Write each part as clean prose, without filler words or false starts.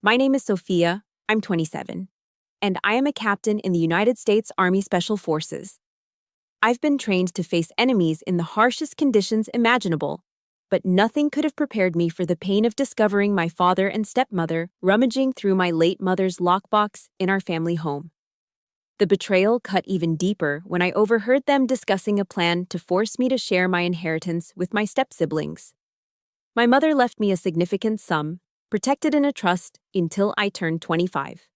My name is Sophia, I'm 27, and I am a captain in the United States Army Special Forces. I've been trained to face enemies in the harshest conditions imaginable, but nothing could have prepared me for the pain of discovering my father and stepmother rummaging through my late mother's lockbox in our family home. The betrayal cut even deeper when I overheard them discussing a plan to force me to share my inheritance with my step-siblings. My mother left me a significant sum, protected in a trust, until I turned 25.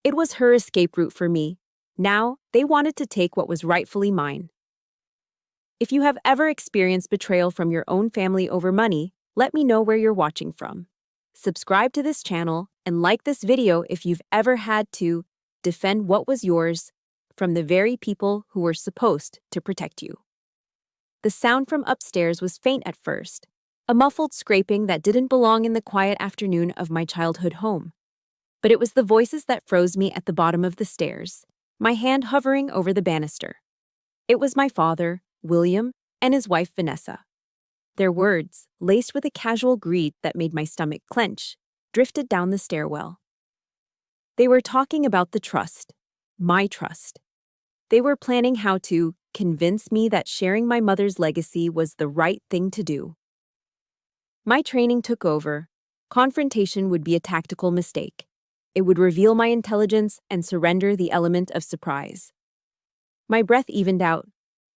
It was her escape route for me. Now, they wanted to take what was rightfully mine. If you have ever experienced betrayal from your own family over money, let me know where you're watching from. Subscribe to this channel and like this video if you've ever had to defend what was yours from the very people who were supposed to protect you. The sound from upstairs was faint at first, a muffled scraping that didn't belong in the quiet afternoon of my childhood home. But it was the voices that froze me at the bottom of the stairs, my hand hovering over the banister. It was my father, William, and his wife, Vanessa. Their words, laced with a casual greed that made my stomach clench, drifted down the stairwell. They were talking about the trust, my trust. They were planning how to convince me that sharing my mother's legacy was the right thing to do. My training took over. Confrontation would be a tactical mistake. It would reveal my intelligence and surrender the element of surprise. My breath evened out.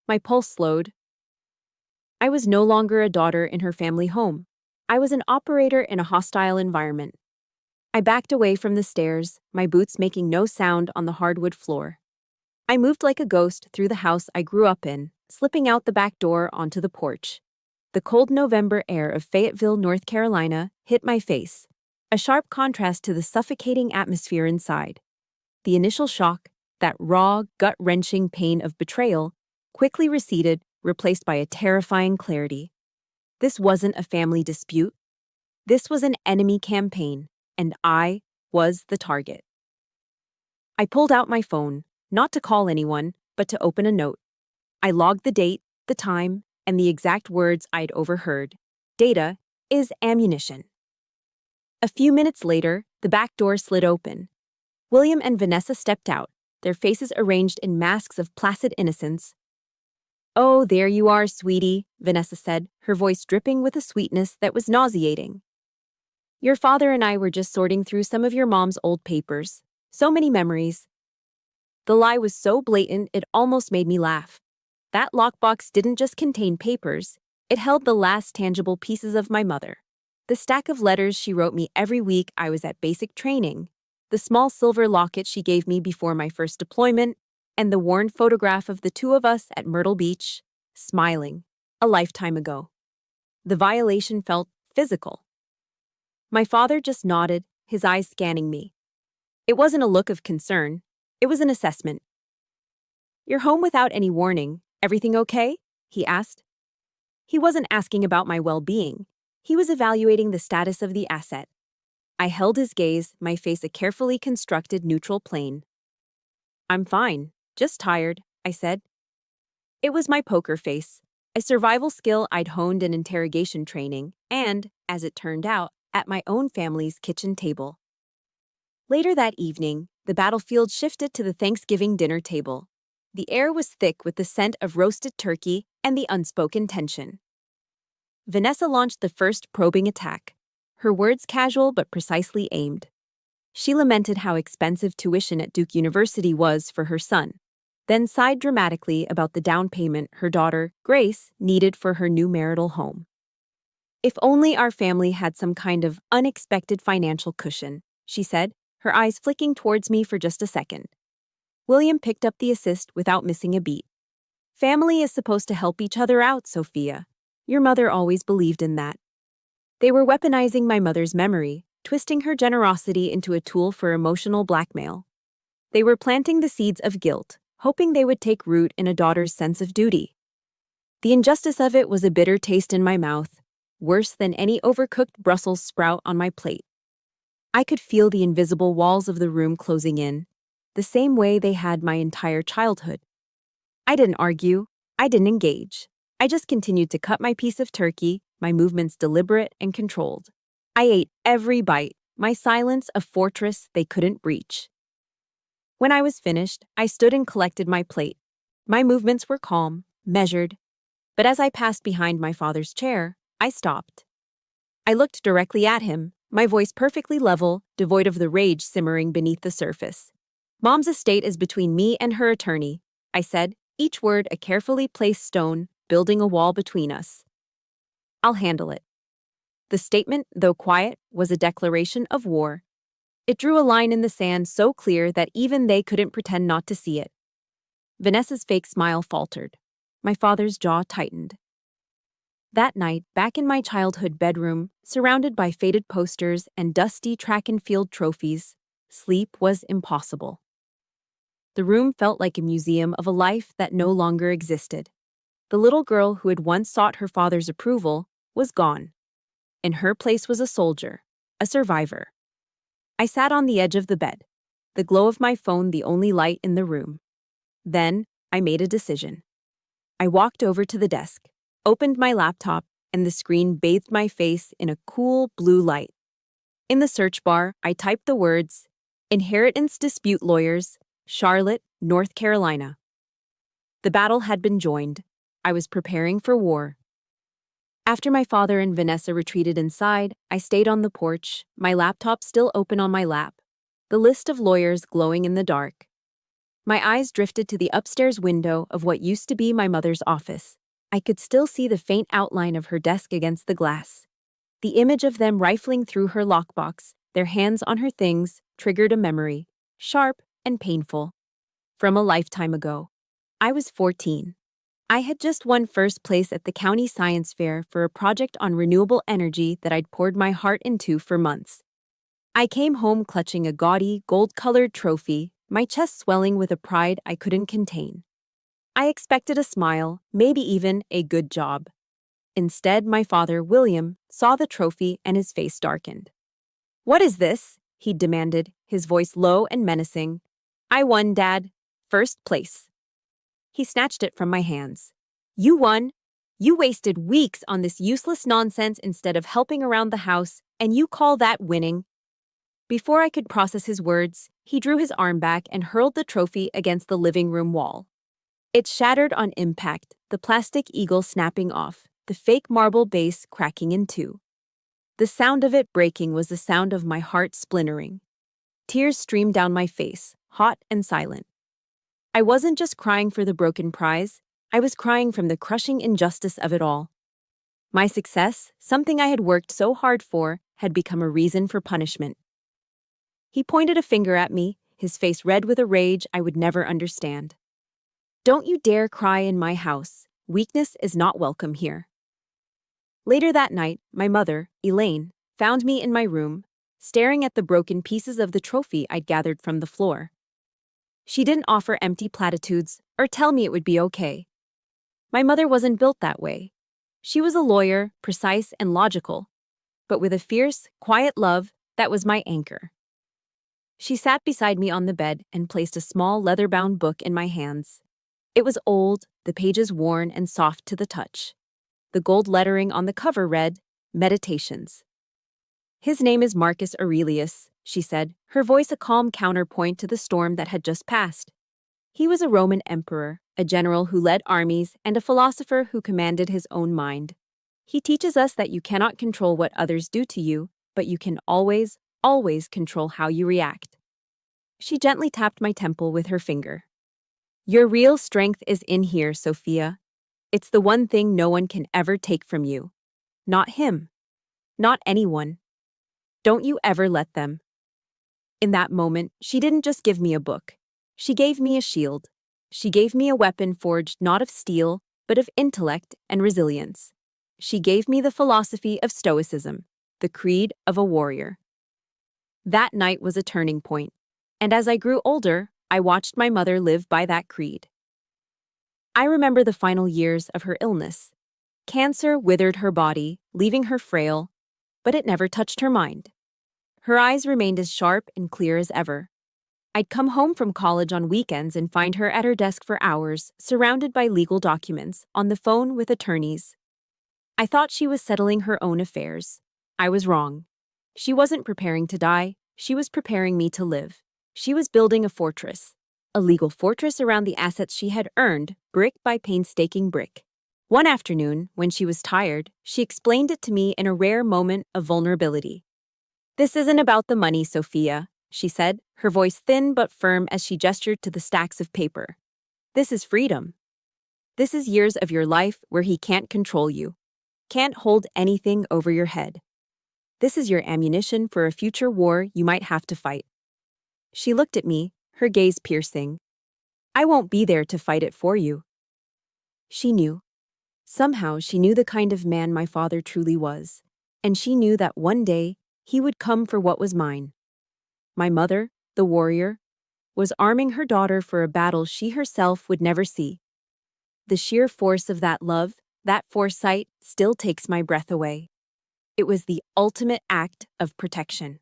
My pulse slowed. I was no longer a daughter in her family home. I was an operator in a hostile environment. I backed away from the stairs, my boots making no sound on the hardwood floor. I moved like a ghost through the house I grew up in, slipping out the back door onto the porch. The cold November air of Fayetteville, North Carolina, hit my face, a sharp contrast to the suffocating atmosphere inside. The initial shock, that raw, gut-wrenching pain of betrayal, quickly receded, replaced by a terrifying clarity. This wasn't a family dispute. This was an enemy campaign, and I was the target. I pulled out my phone, not to call anyone, but to open a note. I logged the date, the time, and the exact words I'd overheard. Data is ammunition. A few minutes later, the back door slid open. William and Vanessa stepped out, their faces arranged in masks of placid innocence. "Oh, there you are, sweetie," Vanessa said, her voice dripping with a sweetness that was nauseating. "Your father and I were just sorting through some of your mom's old papers. So many memories." The lie was so blatant it almost made me laugh. That lockbox didn't just contain papers, it held the last tangible pieces of my mother. The stack of letters she wrote me every week I was at basic training, the small silver locket she gave me before my first deployment, and the worn photograph of the two of us at Myrtle Beach, smiling, a lifetime ago. The violation felt physical. My father just nodded, his eyes scanning me. It wasn't a look of concern, it was an assessment. "You're home without any warning. Everything okay?" he asked. He wasn't asking about my well-being. He was evaluating the status of the asset. I held his gaze, my face a carefully constructed neutral plane. "I'm fine, just tired," I said. It was my poker face, a survival skill I'd honed in interrogation training and, as it turned out, at my own family's kitchen table. Later that evening, the battlefield shifted to the Thanksgiving dinner table. The air was thick with the scent of roasted turkey and the unspoken tension. Vanessa launched the first probing attack, her words casual but precisely aimed. She lamented how expensive tuition at Duke University was for her son, then sighed dramatically about the down payment her daughter, Grace, needed for her new marital home. "If only our family had some kind of unexpected financial cushion," she said, her eyes flicking towards me for just a second. William picked up the assist without missing a beat. "Family is supposed to help each other out, Sophia. Your mother always believed in that." They were weaponizing my mother's memory, twisting her generosity into a tool for emotional blackmail. They were planting the seeds of guilt, hoping they would take root in a daughter's sense of duty. The injustice of it was a bitter taste in my mouth, worse than any overcooked Brussels sprout on my plate. I could feel the invisible walls of the room closing in, the same way they had my entire childhood. I didn't argue. I didn't engage. I just continued to cut my piece of turkey, my movements deliberate and controlled. I ate every bite, my silence a fortress they couldn't breach. When I was finished, I stood and collected my plate. My movements were calm, measured, but as I passed behind my father's chair, I stopped. I looked directly at him, my voice perfectly level, devoid of the rage simmering beneath the surface. Mom's estate is between me and her attorney, I said, each word a carefully placed stone, building a wall between us. I'll handle it. The statement, though quiet, was a declaration of war. It drew a line in the sand so clear that even they couldn't pretend not to see it. Vanessa's fake smile faltered. My father's jaw tightened. That night, back in my childhood bedroom, surrounded by faded posters and dusty track and field trophies, sleep was impossible. The room felt like a museum of a life that no longer existed. The little girl who had once sought her father's approval was gone. In her place was a soldier, a survivor. I sat on the edge of the bed, the glow of my phone the only light in the room. Then, I made a decision. I walked over to the desk, opened my laptop, and the screen bathed my face in a cool blue light. In the search bar, I typed the words, Inheritance Dispute Lawyers, Charlotte, North Carolina. The battle had been joined. I was preparing for war. After my father and Vanessa retreated inside, I stayed on the porch, my laptop still open on my lap, the list of lawyers glowing in the dark. My eyes drifted to the upstairs window of what used to be my mother's office. I could still see the faint outline of her desk against the glass. The image of them rifling through her lockbox, their hands on her things, triggered a memory, sharp and painful. From a lifetime ago. I was 14. I had just won first place at the county science fair for a project on renewable energy that I'd poured my heart into for months. I came home clutching a gaudy, gold-colored trophy, my chest swelling with a pride I couldn't contain. I expected a smile, maybe even a good job. Instead, my father, William, saw the trophy and his face darkened. "What is this?" he demanded, his voice low and menacing. "I won, Dad. First place." He snatched it from my hands. "You won. You wasted weeks on this useless nonsense instead of helping around the house, and you call that winning?" Before I could process his words, he drew his arm back and hurled the trophy against the living room wall. It shattered on impact, the plastic eagle snapping off, the fake marble base cracking in two. The sound of it breaking was the sound of my heart splintering. Tears streamed down my face, hot and silent. I wasn't just crying for the broken prize, I was crying from the crushing injustice of it all. My success, something I had worked so hard for, had become a reason for punishment. He pointed a finger at me, his face red with a rage I would never understand. "Don't you dare cry in my house. Weakness is not welcome here." Later that night, my mother, Elaine, found me in my room, staring at the broken pieces of the trophy I'd gathered from the floor. She didn't offer empty platitudes or tell me it would be okay. My mother wasn't built that way. She was a lawyer, precise and logical, but with a fierce, quiet love that was my anchor. She sat beside me on the bed and placed a small leather-bound book in my hands. It was old, the pages worn and soft to the touch. The gold lettering on the cover read, Meditations. "His name is Marcus Aurelius," she said, her voice a calm counterpoint to the storm that had just passed. "He was a Roman emperor, a general who led armies, and a philosopher who commanded his own mind. He teaches us that you cannot control what others do to you, but you can always, always control how you react." She gently tapped my temple with her finger. "Your real strength is in here, Sophia. It's the one thing no one can ever take from you. Not him. Not anyone. Don't you ever let them." In that moment, she didn't just give me a book. She gave me a shield. She gave me a weapon forged not of steel, but of intellect and resilience. She gave me the philosophy of stoicism, the creed of a warrior. That night was a turning point, and as I grew older, I watched my mother live by that creed. I remember the final years of her illness. Cancer withered her body, leaving her frail, but it never touched her mind. Her eyes remained as sharp and clear as ever. I'd come home from college on weekends and find her at her desk for hours, surrounded by legal documents, on the phone with attorneys. I thought she was settling her own affairs. I was wrong. She wasn't preparing to die, she was preparing me to live. She was building a fortress. A legal fortress around the assets she had earned, brick by painstaking brick. One afternoon, when she was tired, she explained it to me in a rare moment of vulnerability. "This isn't about the money, Sophia," she said, her voice thin but firm as she gestured to the stacks of paper. "This is freedom. This is years of your life where he can't control you, can't hold anything over your head. This is your ammunition for a future war you might have to fight." She looked at me, her gaze piercing. "I won't be there to fight it for you." She knew. Somehow she knew the kind of man my father truly was, and she knew that one day he would come for what was mine. My mother, the warrior, was arming her daughter for a battle she herself would never see. The sheer force of that love, that foresight, still takes my breath away. It was the ultimate act of protection.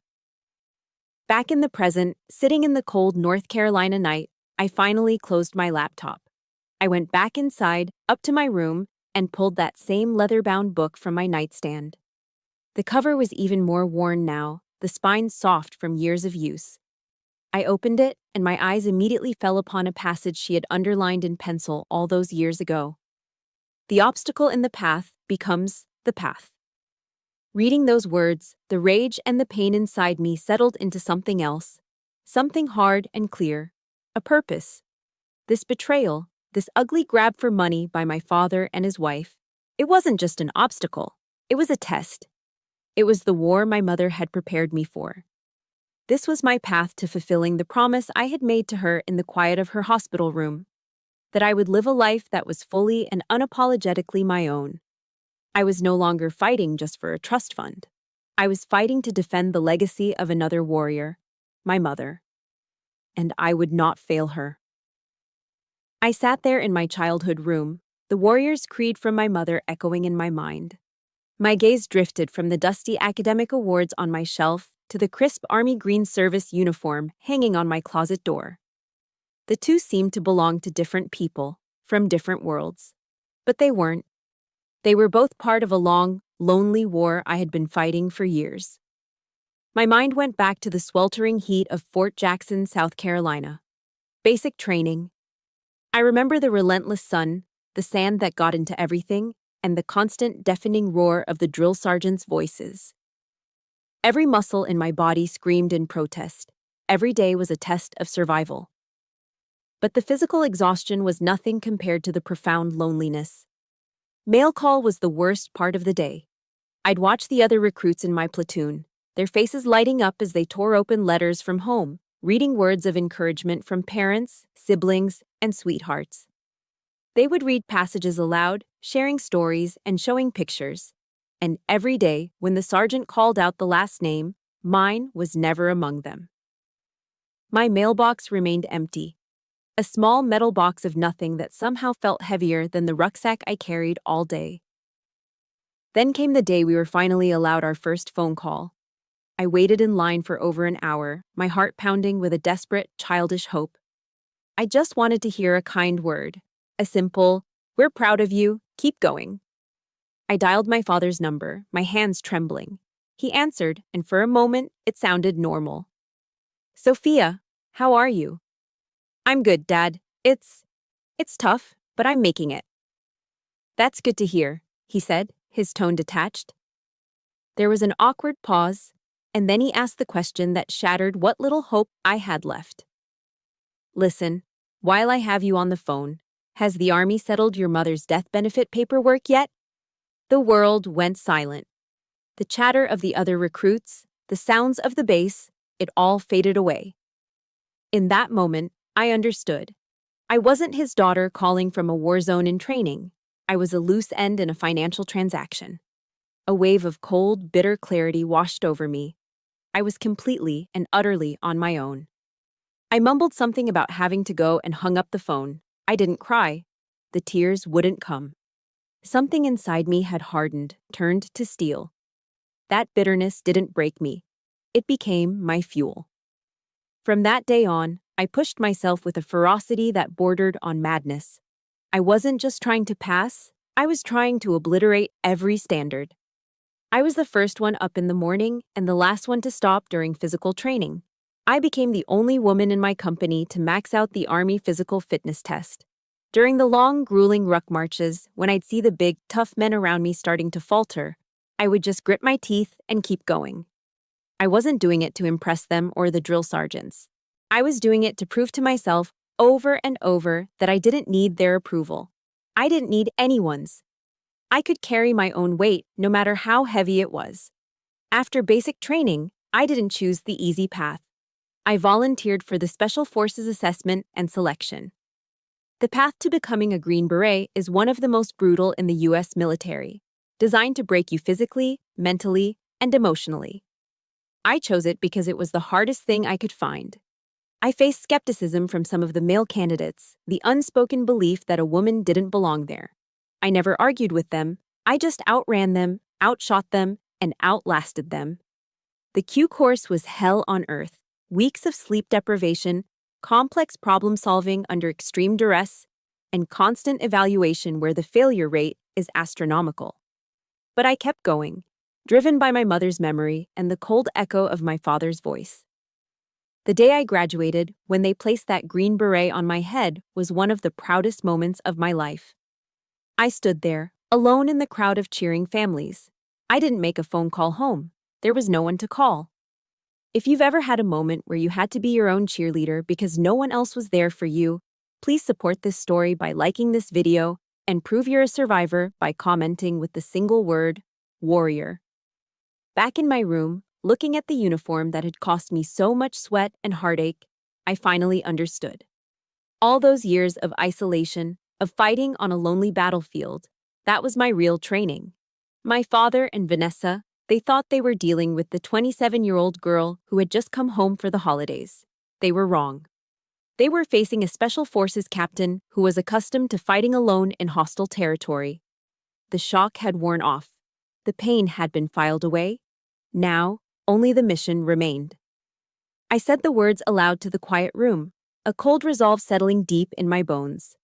Back in the present, sitting in the cold North Carolina night, I finally closed my laptop. I went back inside, up to my room, and pulled that same leather-bound book from my nightstand. The cover was even more worn now, the spine soft from years of use. I opened it, and my eyes immediately fell upon a passage she had underlined in pencil all those years ago. "The obstacle in the path becomes the path." Reading those words, the rage and the pain inside me settled into something else, something hard and clear, a purpose. This betrayal, this ugly grab for money by my father and his wife, it wasn't just an obstacle, it was a test. It was the war my mother had prepared me for. This was my path to fulfilling the promise I had made to her in the quiet of her hospital room, that I would live a life that was fully and unapologetically my own. I was no longer fighting just for a trust fund. I was fighting to defend the legacy of another warrior, my mother. And I would not fail her. I sat there in my childhood room, the warrior's creed from my mother echoing in my mind. My gaze drifted from the dusty academic awards on my shelf to the crisp Army Green Service uniform hanging on my closet door. The two seemed to belong to different people, from different worlds. But they weren't. They were both part of a long, lonely war I had been fighting for years. My mind went back to the sweltering heat of Fort Jackson, South Carolina. Basic training. I remember the relentless sun, the sand that got into everything, and the constant deafening roar of the drill sergeants' voices. Every muscle in my body screamed in protest. Every day was a test of survival. But the physical exhaustion was nothing compared to the profound loneliness. Mail call was the worst part of the day. I'd watch the other recruits in my platoon, their faces lighting up as they tore open letters from home, reading words of encouragement from parents, siblings, and sweethearts. They would read passages aloud, sharing stories and showing pictures. And every day, when the sergeant called out the last name, mine was never among them. My mailbox remained empty. A small metal box of nothing that somehow felt heavier than the rucksack I carried all day. Then came the day we were finally allowed our first phone call. I waited in line for over an hour, my heart pounding with a desperate, childish hope. I just wanted to hear a kind word, a simple, "We're proud of you, keep going." I dialed my father's number, my hands trembling. He answered, and for a moment, it sounded normal. "Sophia, how are you?" "I'm good, Dad. It's tough, but I'm making it." "That's good to hear," he said, his tone detached. There was an awkward pause, and then he asked the question that shattered what little hope I had left. "Listen, while I have you on the phone, has the Army settled your mother's death benefit paperwork yet?" The world went silent. The chatter of the other recruits, the sounds of the base, it all faded away. In that moment, I understood. I wasn't his daughter calling from a war zone in training. I was a loose end in a financial transaction. A wave of cold, bitter clarity washed over me. I was completely and utterly on my own. I mumbled something about having to go and hung up the phone. I didn't cry. The tears wouldn't come. Something inside me had hardened, turned to steel. That bitterness didn't break me. It became my fuel. From that day on, I pushed myself with a ferocity that bordered on madness. I wasn't just trying to pass, I was trying to obliterate every standard. I was the first one up in the morning and the last one to stop during physical training. I became the only woman in my company to max out the Army physical fitness test. During the long, grueling ruck marches, when I'd see the big, tough men around me starting to falter, I would just grit my teeth and keep going. I wasn't doing it to impress them or the drill sergeants. I was doing it to prove to myself over and over that I didn't need their approval. I didn't need anyone's. I could carry my own weight, no matter how heavy it was. After basic training, I didn't choose the easy path. I volunteered for the Special Forces Assessment and Selection. The path to becoming a Green Beret is one of the most brutal in the U.S. military, designed to break you physically, mentally, and emotionally. I chose it because it was the hardest thing I could find. I faced skepticism from some of the male candidates, the unspoken belief that a woman didn't belong there. I never argued with them, I just outran them, outshot them, and outlasted them. The Q course was hell on earth. Weeks of sleep deprivation, complex problem solving under extreme duress, and constant evaluation where the failure rate is astronomical. But I kept going, driven by my mother's memory and the cold echo of my father's voice. The day I graduated, when they placed that green beret on my head, was one of the proudest moments of my life. I stood there, alone in the crowd of cheering families. I didn't make a phone call home. There was no one to call. If you've ever had a moment where you had to be your own cheerleader because no one else was there for you, please support this story by liking this video and prove you're a survivor by commenting with the single word, warrior. Back in my room, looking at the uniform that had cost me so much sweat and heartache, I finally understood. All those years of isolation, of fighting on a lonely battlefield, that was my real training. My father and Vanessa, they thought they were dealing with the 27-year-old girl who had just come home for the holidays. They were wrong. They were facing a special forces captain who was accustomed to fighting alone in hostile territory. The shock had worn off. The pain had been filed away. Now, only the mission remained. I said the words aloud to the quiet room, a cold resolve settling deep in my bones.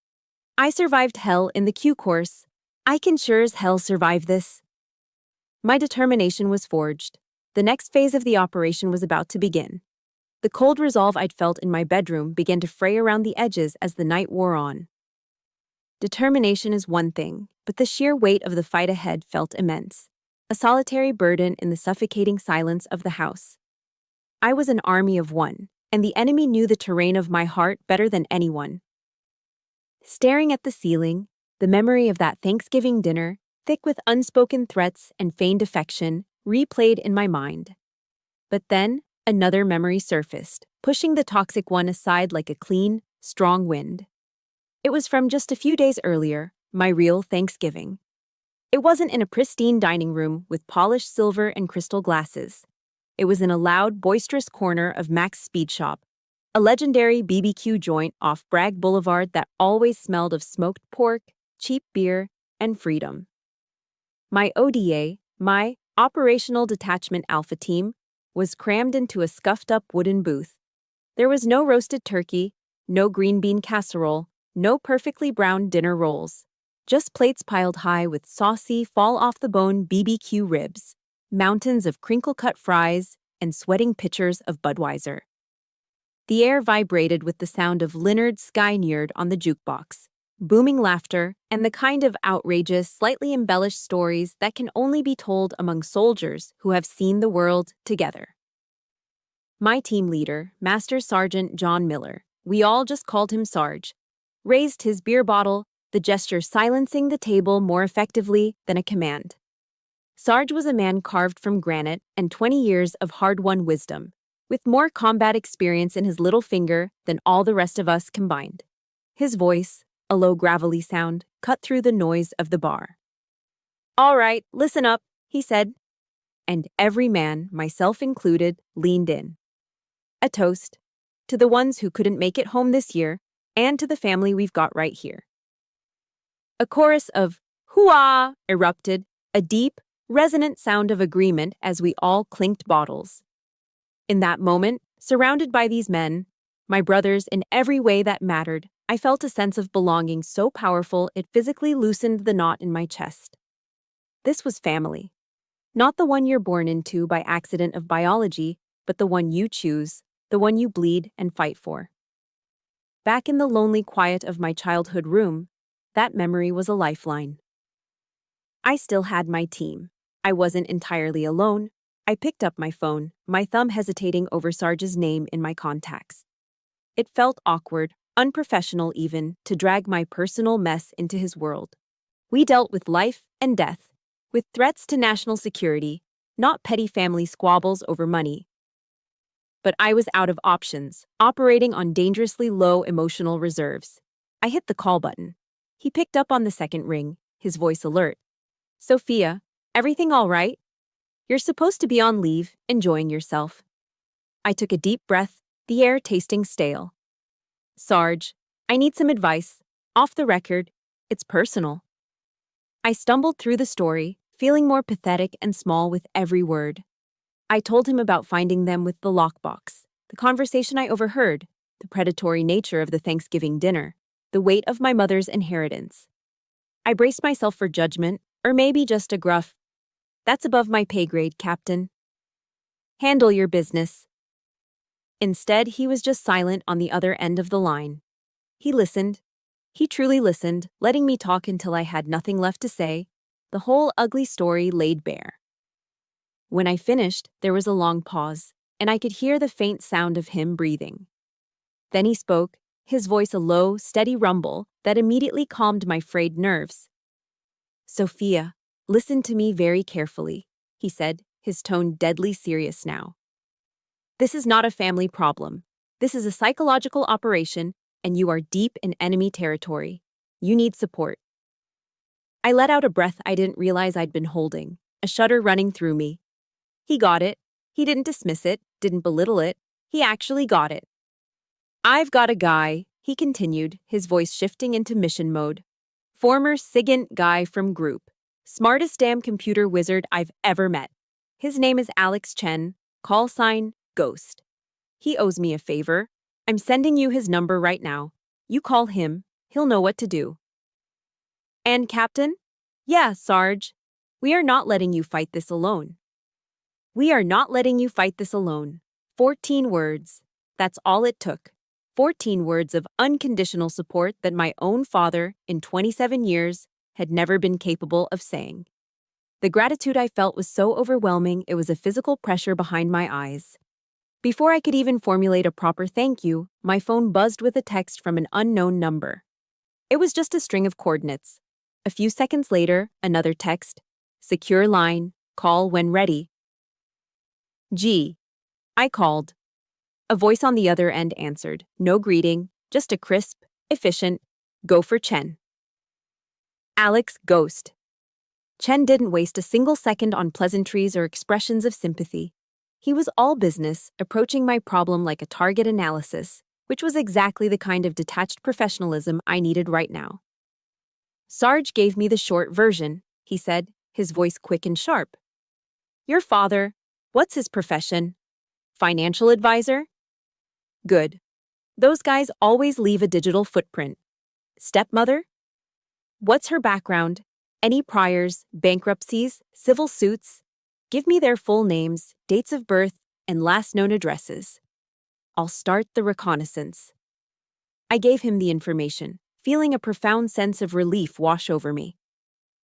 I survived hell in the Q course. I can sure as hell survive this. My determination was forged. The next phase of the operation was about to begin. The cold resolve I'd felt in my bedroom began to fray around the edges as the night wore on. Determination is one thing, but the sheer weight of the fight ahead felt immense. A solitary burden in the suffocating silence of the house. I was an army of one, and the enemy knew the terrain of my heart better than anyone. Staring at the ceiling, the memory of that Thanksgiving dinner, thick with unspoken threats and feigned affection, replayed in my mind. But then, another memory surfaced, pushing the toxic one aside like a clean, strong wind. It was from just a few days earlier, my real Thanksgiving. It wasn't in a pristine dining room with polished silver and crystal glasses. It was in a loud, boisterous corner of Mac's Speed Shop, a legendary BBQ joint off Bragg Boulevard that always smelled of smoked pork, cheap beer, and freedom. My ODA, my Operational Detachment Alpha Team, was crammed into a scuffed-up wooden booth. There was no roasted turkey, no green bean casserole, no perfectly browned dinner rolls. Just plates piled high with saucy, fall-off-the-bone BBQ ribs, mountains of crinkle-cut fries, and sweating pitchers of Budweiser. The air vibrated with the sound of Leonard Skynyard on the jukebox, booming laughter, and the kind of outrageous, slightly embellished stories that can only be told among soldiers who have seen the world together. My team leader, Master Sergeant John Miller, we all just called him Sarge, raised his beer bottle, the gesture silencing the table more effectively than a command. Sarge was a man carved from granite and 20 years of hard-won wisdom, with more combat experience in his little finger than all the rest of us combined. His voice, a low gravelly sound, cut through the noise of the bar. "All right, listen up," he said. And every man, myself included, leaned in. A toast to the ones who couldn't make it home this year and to the family we've got right here. A chorus of hoo-ah erupted, a deep, resonant sound of agreement as we all clinked bottles. In that moment, surrounded by these men, my brothers in every way that mattered, I felt a sense of belonging so powerful it physically loosened the knot in my chest. This was family. Not the one you're born into by accident of biology, but the one you choose, the one you bleed and fight for. Back in the lonely quiet of my childhood room, that memory was a lifeline. I still had my team. I wasn't entirely alone. I picked up my phone, my thumb hesitating over Sarge's name in my contacts. It felt awkward, unprofessional even, to drag my personal mess into his world. We dealt with life and death, with threats to national security, not petty family squabbles over money. But I was out of options, operating on dangerously low emotional reserves. I hit the call button. He picked up on the second ring, his voice alert. Sophia, everything all right? You're supposed to be on leave, enjoying yourself. I took a deep breath, the air tasting stale. Sarge, I need some advice. Off the record, it's personal. I stumbled through the story, feeling more pathetic and small with every word. I told him about finding them with the lockbox, the conversation I overheard, the predatory nature of the Thanksgiving dinner, the weight of my mother's inheritance. I braced myself for judgment, or maybe just a gruff, "That's above my pay grade, Captain. Handle your business." Instead, he was just silent on the other end of the line. He listened. He truly listened, letting me talk until I had nothing left to say, the whole ugly story laid bare. When I finished, there was a long pause, and I could hear the faint sound of him breathing. Then he spoke, his voice a low, steady rumble that immediately calmed my frayed nerves. "Sophia, listen to me very carefully," he said, his tone deadly serious now. "This is not a family problem. This is a psychological operation, and you are deep in enemy territory. You need support." I let out a breath I didn't realize I'd been holding, a shudder running through me. He got it. He didn't dismiss it, didn't belittle it. He actually got it. "I've got a guy," he continued, his voice shifting into mission mode. "Former SIGINT guy from group. Smartest damn computer wizard I've ever met. His name is Alex Chen, call sign Ghost. He owes me a favor. I'm sending you his number right now. You call him, he'll know what to do." "And Captain?" "Yeah, Sarge. We are not letting you fight this alone." "We are not letting you fight this alone." 14 words. That's all it took. 14 words of unconditional support that my own father, in 27 years, had never been capable of saying. The gratitude I felt was so overwhelming it was a physical pressure behind my eyes. Before I could even formulate a proper thank you, my phone buzzed with a text from an unknown number. It was just a string of coordinates. A few seconds later, another text. "Secure line, call when ready." "Gee." I called. A voice on the other end answered. No greeting, just a crisp, efficient, "Go for Chen." Alex Ghost. Chen didn't waste a single second on pleasantries or expressions of sympathy. He was all business, approaching my problem like a target analysis, which was exactly the kind of detached professionalism I needed right now. "Sarge gave me the short version," he said, his voice quick and sharp. "Your father, what's his profession? Financial advisor? Good. Those guys always leave a digital footprint. Stepmother? What's her background? Any priors, bankruptcies, civil suits? Give me their full names, dates of birth, and last known addresses. I'll start the reconnaissance." I gave him the information, feeling a profound sense of relief wash over me.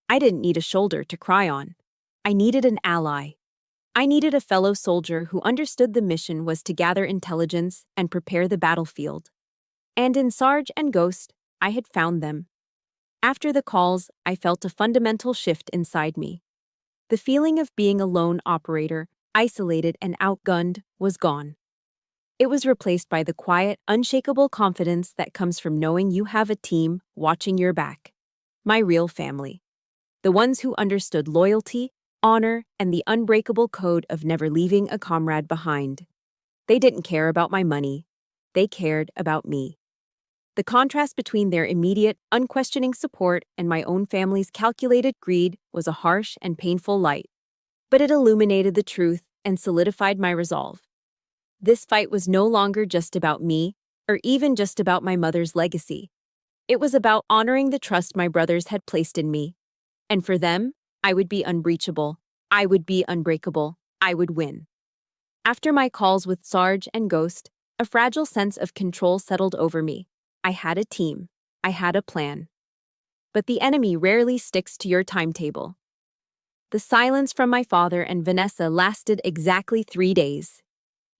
I didn't need a shoulder to cry on. I needed an ally. I needed a fellow soldier who understood the mission was to gather intelligence and prepare the battlefield. And in Sarge and Ghost, I had found them. After the calls, I felt a fundamental shift inside me. The feeling of being a lone operator, isolated and outgunned, was gone. It was replaced by the quiet, unshakable confidence that comes from knowing you have a team watching your back. My real family. The ones who understood loyalty, honor, and the unbreakable code of never leaving a comrade behind. They didn't care about my money. They cared about me. The contrast between their immediate, unquestioning support and my own family's calculated greed was a harsh and painful light. But it illuminated the truth and solidified my resolve. This fight was no longer just about me, or even just about my mother's legacy. It was about honoring the trust my brothers had placed in me. And for them, I would be unbreachable, I would be unbreakable. I would win. After my calls with Sarge and Ghost, a fragile sense of control settled over me. I had a team. I had a plan. But the enemy rarely sticks to your timetable. The silence from my father and Vanessa lasted exactly 3 days.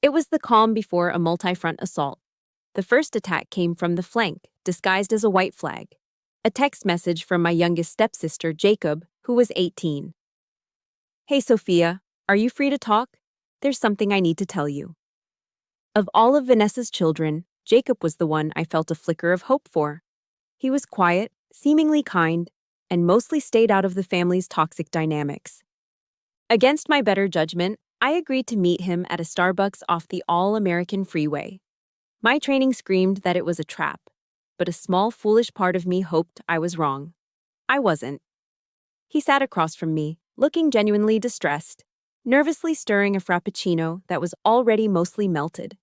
It was the calm before a multi-front assault. The first attack came from the flank, disguised as a white flag. A text message from my youngest stepsister, Jacob, who was 18. Hey, Sophia, are you free to talk? There's something I need to tell you. Of all of Vanessa's children, Jacob was the one I felt a flicker of hope for. He was quiet, seemingly kind, and mostly stayed out of the family's toxic dynamics. Against my better judgment, I agreed to meet him at a Starbucks off the All-American Freeway. My training screamed that it was a trap, but a small, foolish part of me hoped I was wrong. I wasn't. He sat across from me, looking genuinely distressed, nervously stirring a frappuccino that was already mostly melted.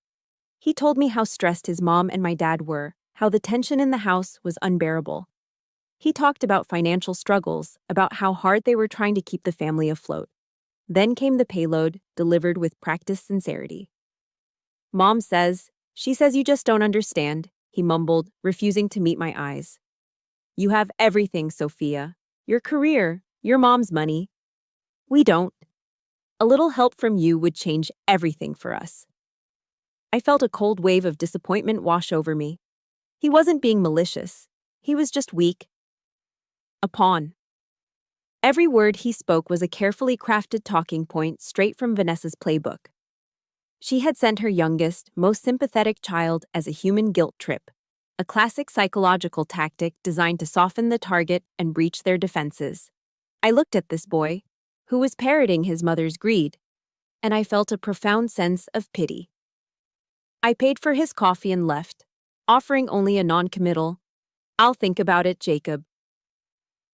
He told me how stressed his mom and my dad were, how the tension in the house was unbearable. He talked about financial struggles, about how hard they were trying to keep the family afloat. Then came the payload, delivered with practiced sincerity. Mom says, she says you just don't understand, he mumbled, refusing to meet my eyes. You have everything, Sophia. Your career, your mom's money. We don't. A little help from you would change everything for us. I felt a cold wave of disappointment wash over me. He wasn't being malicious. He was just weak. A pawn. Every word he spoke was a carefully crafted talking point straight from Vanessa's playbook. She had sent her youngest, most sympathetic child as a human guilt trip, a classic psychological tactic designed to soften the target and breach their defenses. I looked at this boy, who was parroting his mother's greed, and I felt a profound sense of pity. I paid for his coffee and left, offering only a non-committal, "I'll think about it, Jacob."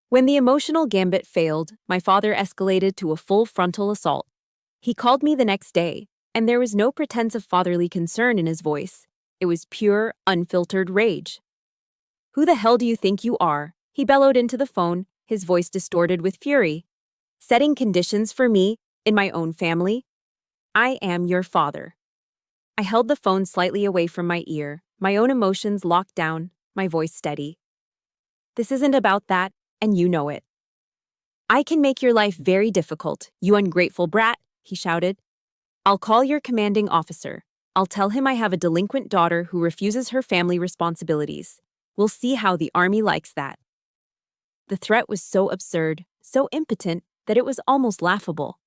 When the emotional gambit failed, my father escalated to a full frontal assault. He called me the next day, and there was no pretense of fatherly concern in his voice. It was pure, unfiltered rage. "Who the hell do you think you are?" he bellowed into the phone, his voice distorted with fury. "Setting conditions for me, in my own family? I am your father." I held the phone slightly away from my ear, my own emotions locked down, my voice steady. "This isn't about that, and you know it. I can make your life very difficult, you ungrateful brat," he shouted. "I'll call your commanding officer. I'll tell him I have a delinquent daughter who refuses her family responsibilities. We'll see how the army likes that." The threat was so absurd, so impotent, that it was almost laughable.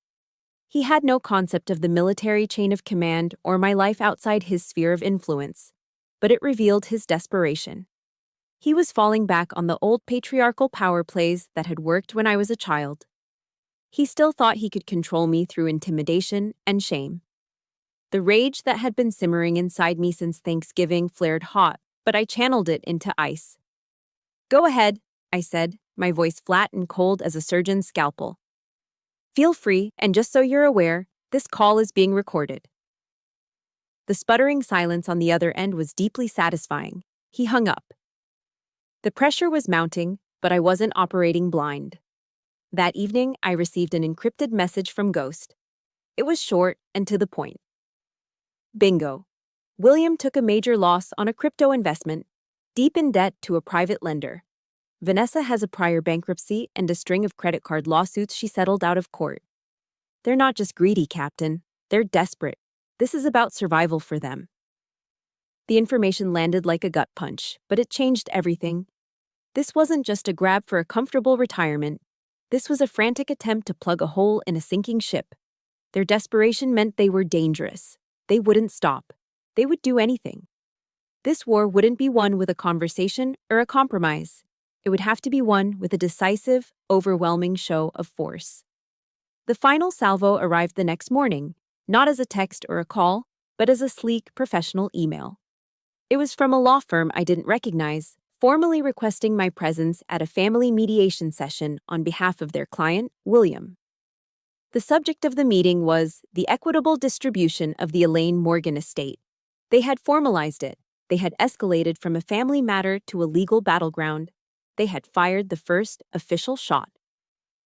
He had no concept of the military chain of command or my life outside his sphere of influence, but it revealed his desperation. He was falling back on the old patriarchal power plays that had worked when I was a child. He still thought he could control me through intimidation and shame. The rage that had been simmering inside me since Thanksgiving flared hot, but I channeled it into ice. "Go ahead," I said, my voice flat and cold as a surgeon's scalpel. "Feel free, and just so you're aware, this call is being recorded." The sputtering silence on the other end was deeply satisfying. He hung up. The pressure was mounting, but I wasn't operating blind. That evening, I received an encrypted message from Ghost. It was short and to the point. Bingo. William took a major loss on a crypto investment, deep in debt to a private lender. Vanessa has a prior bankruptcy and a string of credit card lawsuits she settled out of court. They're not just greedy, Captain. They're desperate. This is about survival for them. The information landed like a gut punch, but it changed everything. This wasn't just a grab for a comfortable retirement. This was a frantic attempt to plug a hole in a sinking ship. Their desperation meant they were dangerous. They wouldn't stop. They would do anything. This war wouldn't be won with a conversation or a compromise. It would have to be won with a decisive, overwhelming show of force. The final salvo arrived the next morning, not as a text or a call, but as a sleek, professional email. It was from a law firm I didn't recognize, formally requesting my presence at a family mediation session on behalf of their client, William. The subject of the meeting was the equitable distribution of the Elaine Morgan estate. They had formalized it. They had escalated from a family matter to a legal battleground. They had fired the first official shot.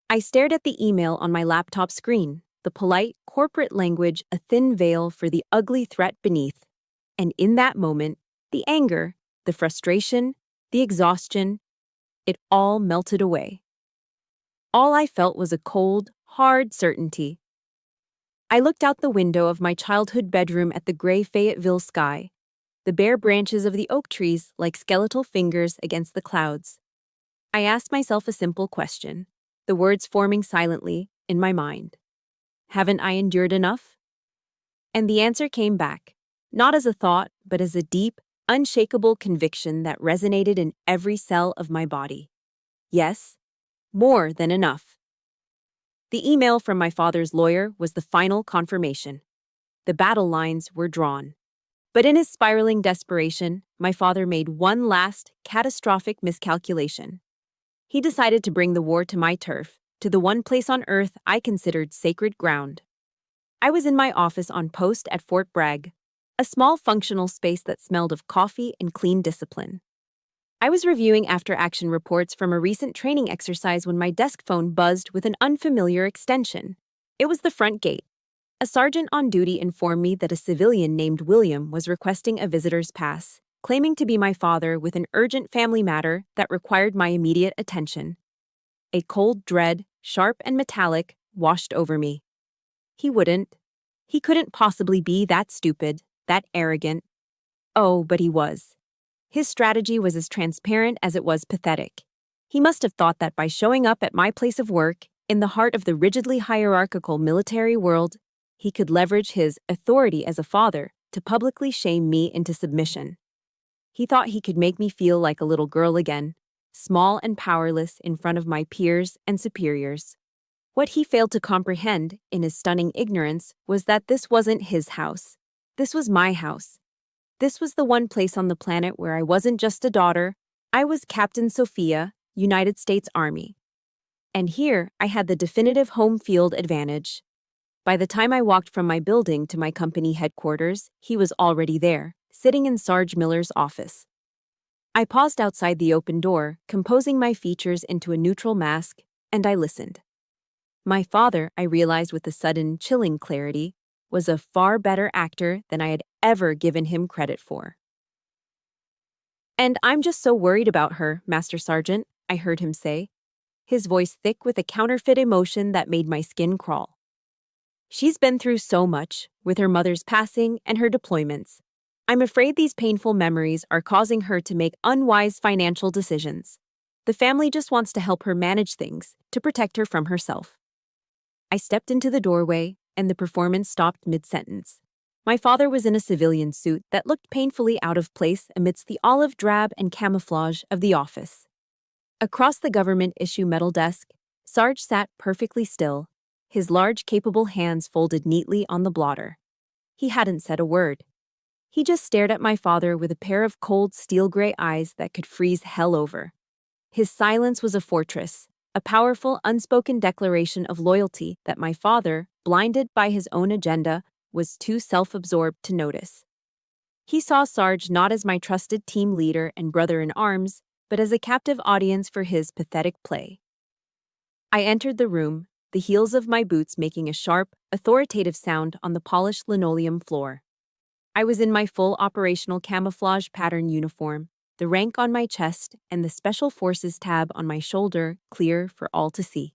I stared at the email on my laptop screen, the polite, corporate language a thin veil for the ugly threat beneath. And in that moment, the anger, the frustration, the exhaustion, it all melted away. All I felt was a cold, hard certainty. I looked out the window of my childhood bedroom at the gray Fayetteville sky, the bare branches of the oak trees like skeletal fingers against the clouds. I asked myself a simple question, the words forming silently in my mind. Haven't I endured enough? And the answer came back, not as a thought, but as a deep, unshakable conviction that resonated in every cell of my body. Yes, more than enough. The email from my father's lawyer was the final confirmation. The battle lines were drawn. But in his spiraling desperation, my father made one last, catastrophic miscalculation. He decided to bring the war to my turf, to the one place on earth I considered sacred ground. I was in my office on post at Fort Bragg, a small functional space that smelled of coffee and clean discipline. I was reviewing after-action reports from a recent training exercise when my desk phone buzzed with an unfamiliar extension. It was the front gate. A sergeant on duty informed me that a civilian named William was requesting a visitor's pass, claiming to be my father with an urgent family matter that required my immediate attention. A cold dread, sharp and metallic, washed over me. He couldn't possibly be that stupid, that arrogant. Oh, but he was. His strategy was as transparent as it was pathetic. He must have thought that by showing up at my place of work, in the heart of the rigidly hierarchical military world, he could leverage his authority as a father to publicly shame me into submission. He thought he could make me feel like a little girl again, small and powerless in front of my peers and superiors. What he failed to comprehend, in his stunning ignorance, was that this wasn't his house. This was my house. This was the one place on the planet where I wasn't just a daughter, I was Captain Sophia, United States Army. And here, I had the definitive home field advantage. By the time I walked from my building to my company headquarters, he was already there, sitting in Sarge Miller's office. I paused outside the open door, composing my features into a neutral mask, and I listened. My father, I realized with a sudden, chilling clarity, was a far better actor than I had ever given him credit for. "And I'm just so worried about her, Master Sergeant," I heard him say, his voice thick with a counterfeit emotion that made my skin crawl. "She's been through so much, with her mother's passing and her deployments. I'm afraid these painful memories are causing her to make unwise financial decisions. The family just wants to help her manage things, to protect her from herself." I stepped into the doorway, and the performance stopped mid-sentence. My father was in a civilian suit that looked painfully out of place amidst the olive drab and camouflage of the office. Across the government-issue metal desk, Sarge sat perfectly still, his large, capable hands folded neatly on the blotter. He hadn't said a word. He just stared at my father with a pair of cold, steel-gray eyes that could freeze hell over. His silence was a fortress, a powerful, unspoken declaration of loyalty that my father, blinded by his own agenda, was too self-absorbed to notice. He saw Sarge not as my trusted team leader and brother-in-arms, but as a captive audience for his pathetic play. I entered the room, the heels of my boots making a sharp, authoritative sound on the polished linoleum floor. I was in my full operational camouflage pattern uniform, the rank on my chest and the Special Forces tab on my shoulder clear for all to see.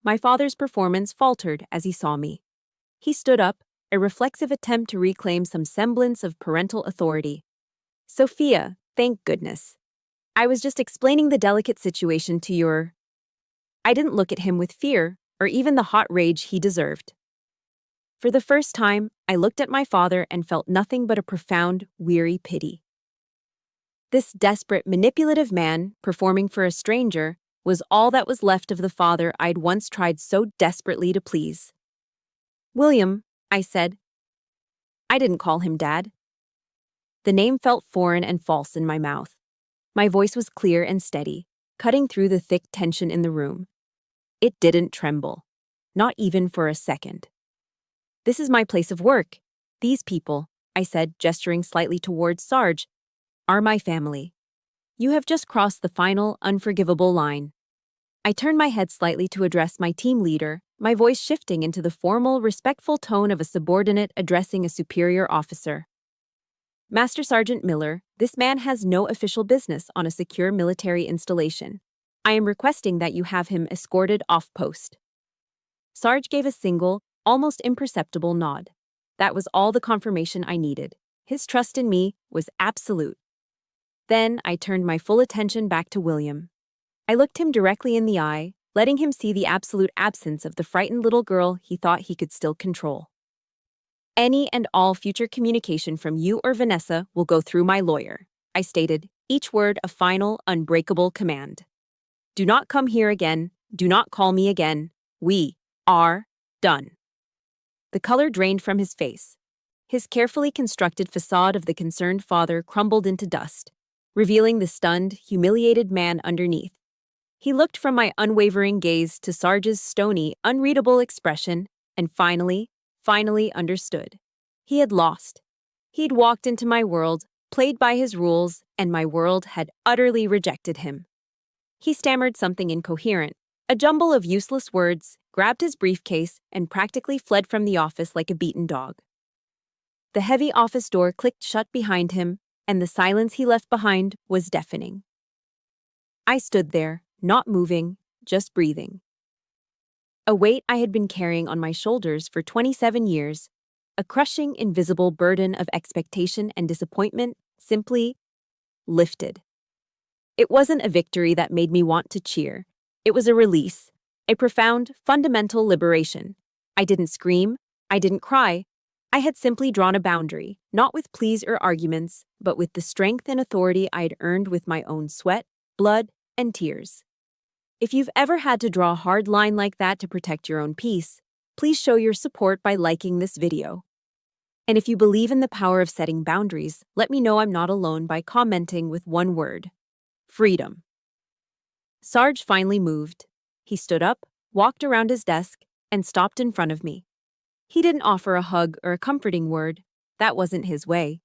My father's performance faltered as he saw me. He stood up, a reflexive attempt to reclaim some semblance of parental authority. "Sophia, thank goodness. I was just explaining the delicate situation to your—" I didn't look at him with fear or even the hot rage he deserved. For the first time, I looked at my father and felt nothing but a profound, weary pity. This desperate, manipulative man, performing for a stranger, was all that was left of the father I'd once tried so desperately to please. "William," I said. I didn't call him Dad. The name felt foreign and false in my mouth. My voice was clear and steady, cutting through the thick tension in the room. It didn't tremble, not even for a second. "This is my place of work. These people," I said, gesturing slightly towards Sarge, "are my family. You have just crossed the final, unforgivable line." I turned my head slightly to address my team leader, my voice shifting into the formal, respectful tone of a subordinate addressing a superior officer. Master Sergeant Miller, this man has no official business on a secure military installation. I am requesting that you have him escorted off post. Sarge gave a single, almost imperceptible nod. That was all the confirmation I needed. His trust in me was absolute. Then I turned my full attention back to William. I looked him directly in the eye, letting him see the absolute absence of the frightened little girl he thought he could still control. Any and all future communication from you or Vanessa will go through my lawyer, I stated, each word a final, unbreakable command. Do not come here again. Do not call me again. We are done. The color drained from his face. His carefully constructed facade of the concerned father crumbled into dust, revealing the stunned, humiliated man underneath. He looked from my unwavering gaze to Sarge's stony, unreadable expression, and finally understood. He had lost. He'd walked into my world, played by his rules, and my world had utterly rejected him. He stammered something incoherent, a jumble of useless words, grabbed his briefcase, and practically fled from the office like a beaten dog. The heavy office door clicked shut behind him, and the silence he left behind was deafening. I stood there, not moving, just breathing. A weight I had been carrying on my shoulders for 27 years, a crushing, invisible burden of expectation and disappointment, simply lifted. It wasn't a victory that made me want to cheer. It was a release, a profound, fundamental liberation. I didn't scream, I didn't cry. I had simply drawn a boundary, not with pleas or arguments, but with the strength and authority I had earned with my own sweat, blood, and tears. If you've ever had to draw a hard line like that to protect your own peace, please show your support by liking this video. And if you believe in the power of setting boundaries, let me know I'm not alone by commenting with one word: freedom. Sarge finally moved. He stood up, walked around his desk, and stopped in front of me. He didn't offer a hug or a comforting word. That wasn't his way.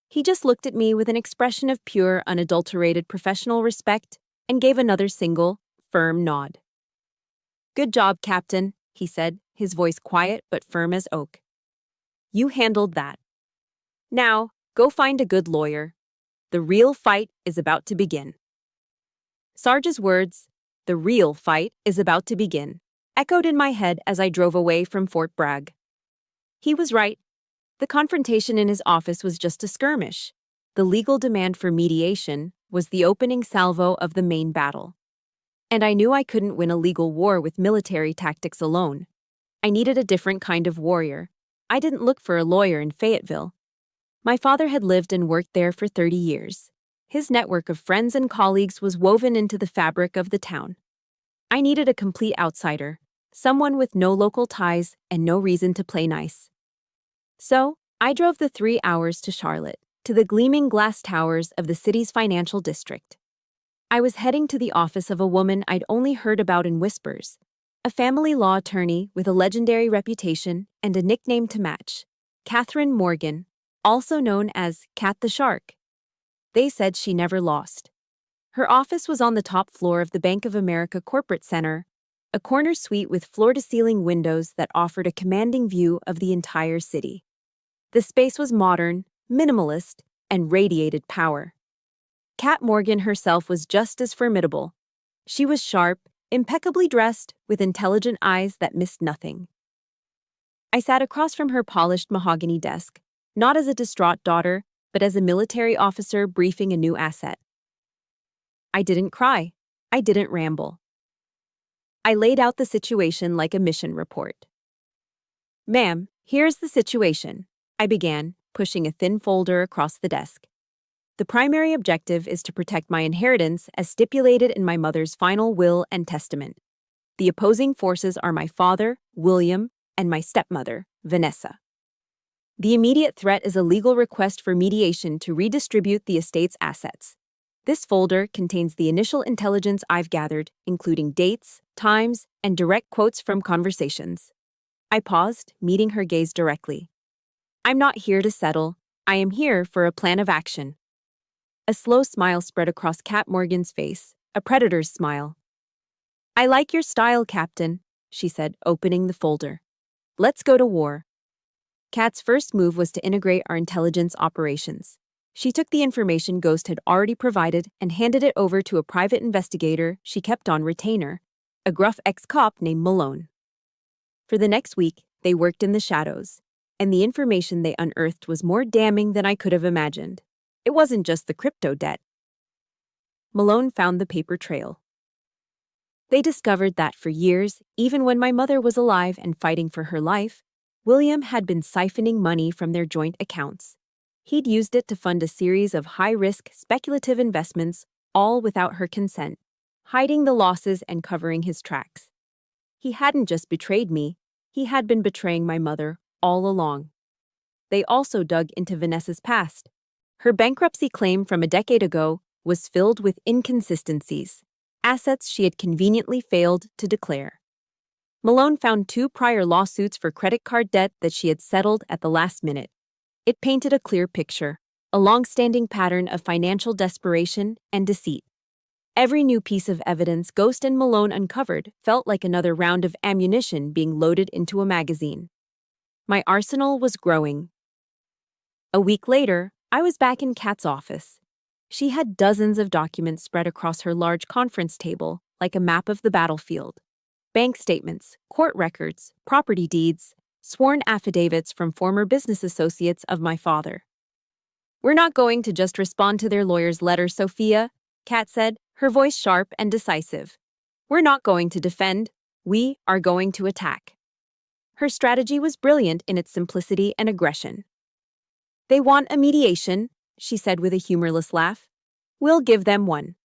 He just looked at me with an expression of pure, unadulterated professional respect and gave another single, firm nod. "Good job, Captain," he said, his voice quiet but firm as oak. "You handled that. Now, go find a good lawyer. The real fight is about to begin." Sarge's words, "The real fight is about to begin," echoed in my head as I drove away from Fort Bragg. He was right. The confrontation in his office was just a skirmish. The legal demand for mediation was the opening salvo of the main battle. And I knew I couldn't win a legal war with military tactics alone. I needed a different kind of warrior. I didn't look for a lawyer in Fayetteville. My father had lived and worked there for 30 years. His network of friends and colleagues was woven into the fabric of the town. I needed a complete outsider, someone with no local ties and no reason to play nice. So, I drove the 3 hours to Charlotte, to the gleaming glass towers of the city's financial district. I was heading to the office of a woman I'd only heard about in whispers, a family law attorney with a legendary reputation and a nickname to match, Catherine Morgan, also known as Cat the Shark. They said she never lost. Her office was on the top floor of the Bank of America Corporate Center, a corner suite with floor-to-ceiling windows that offered a commanding view of the entire city. The space was modern, minimalist, and radiated power. Cat Morgan herself was just as formidable. She was sharp, impeccably dressed, with intelligent eyes that missed nothing. I sat across from her polished mahogany desk, not as a distraught daughter, but as a military officer briefing a new asset. I didn't cry. I didn't ramble. I laid out the situation like a mission report. "Ma'am, here's the situation," I began, pushing a thin folder across the desk. "The primary objective is to protect my inheritance as stipulated in my mother's final will and testament. The opposing forces are my father, William, and my stepmother, Vanessa. The immediate threat is a legal request for mediation to redistribute the estate's assets. This folder contains the initial intelligence I've gathered, including dates, times, and direct quotes from conversations." I paused, meeting her gaze directly. "I'm not here to settle. I am here for a plan of action." A slow smile spread across Cat Morgan's face, a predator's smile. I like your style, Captain, she said, opening the folder. Let's go to war. Kat's first move was to integrate our intelligence operations. She took the information Ghost had already provided and handed it over to a private investigator she kept on retainer, a gruff ex-cop named Malone. For the next week, they worked in the shadows, and the information they unearthed was more damning than I could have imagined. It wasn't just the crypto debt. Malone found the paper trail. They discovered that for years, even when my mother was alive and fighting for her life, William had been siphoning money from their joint accounts. He'd used it to fund a series of high-risk, speculative investments, all without her consent, hiding the losses and covering his tracks. He hadn't just betrayed me, he had been betraying my mother all along. They also dug into Vanessa's past. Her bankruptcy claim from a decade ago was filled with inconsistencies, assets she had conveniently failed to declare. Malone found 2 prior lawsuits for credit card debt that she had settled at the last minute. It painted a clear picture, a long-standing pattern of financial desperation and deceit. Every new piece of evidence Ghost and Malone uncovered felt like another round of ammunition being loaded into a magazine. My arsenal was growing. A week later, I was back in Kat's office. She had dozens of documents spread across her large conference table, like a map of the battlefield. Bank statements, court records, property deeds, sworn affidavits from former business associates of my father. We're not going to just respond to their lawyer's letter, Sophia, Kat said, her voice sharp and decisive. We're not going to defend, we are going to attack. Her strategy was brilliant in its simplicity and aggression. They want a mediation, she said with a humorless laugh. We'll give them one.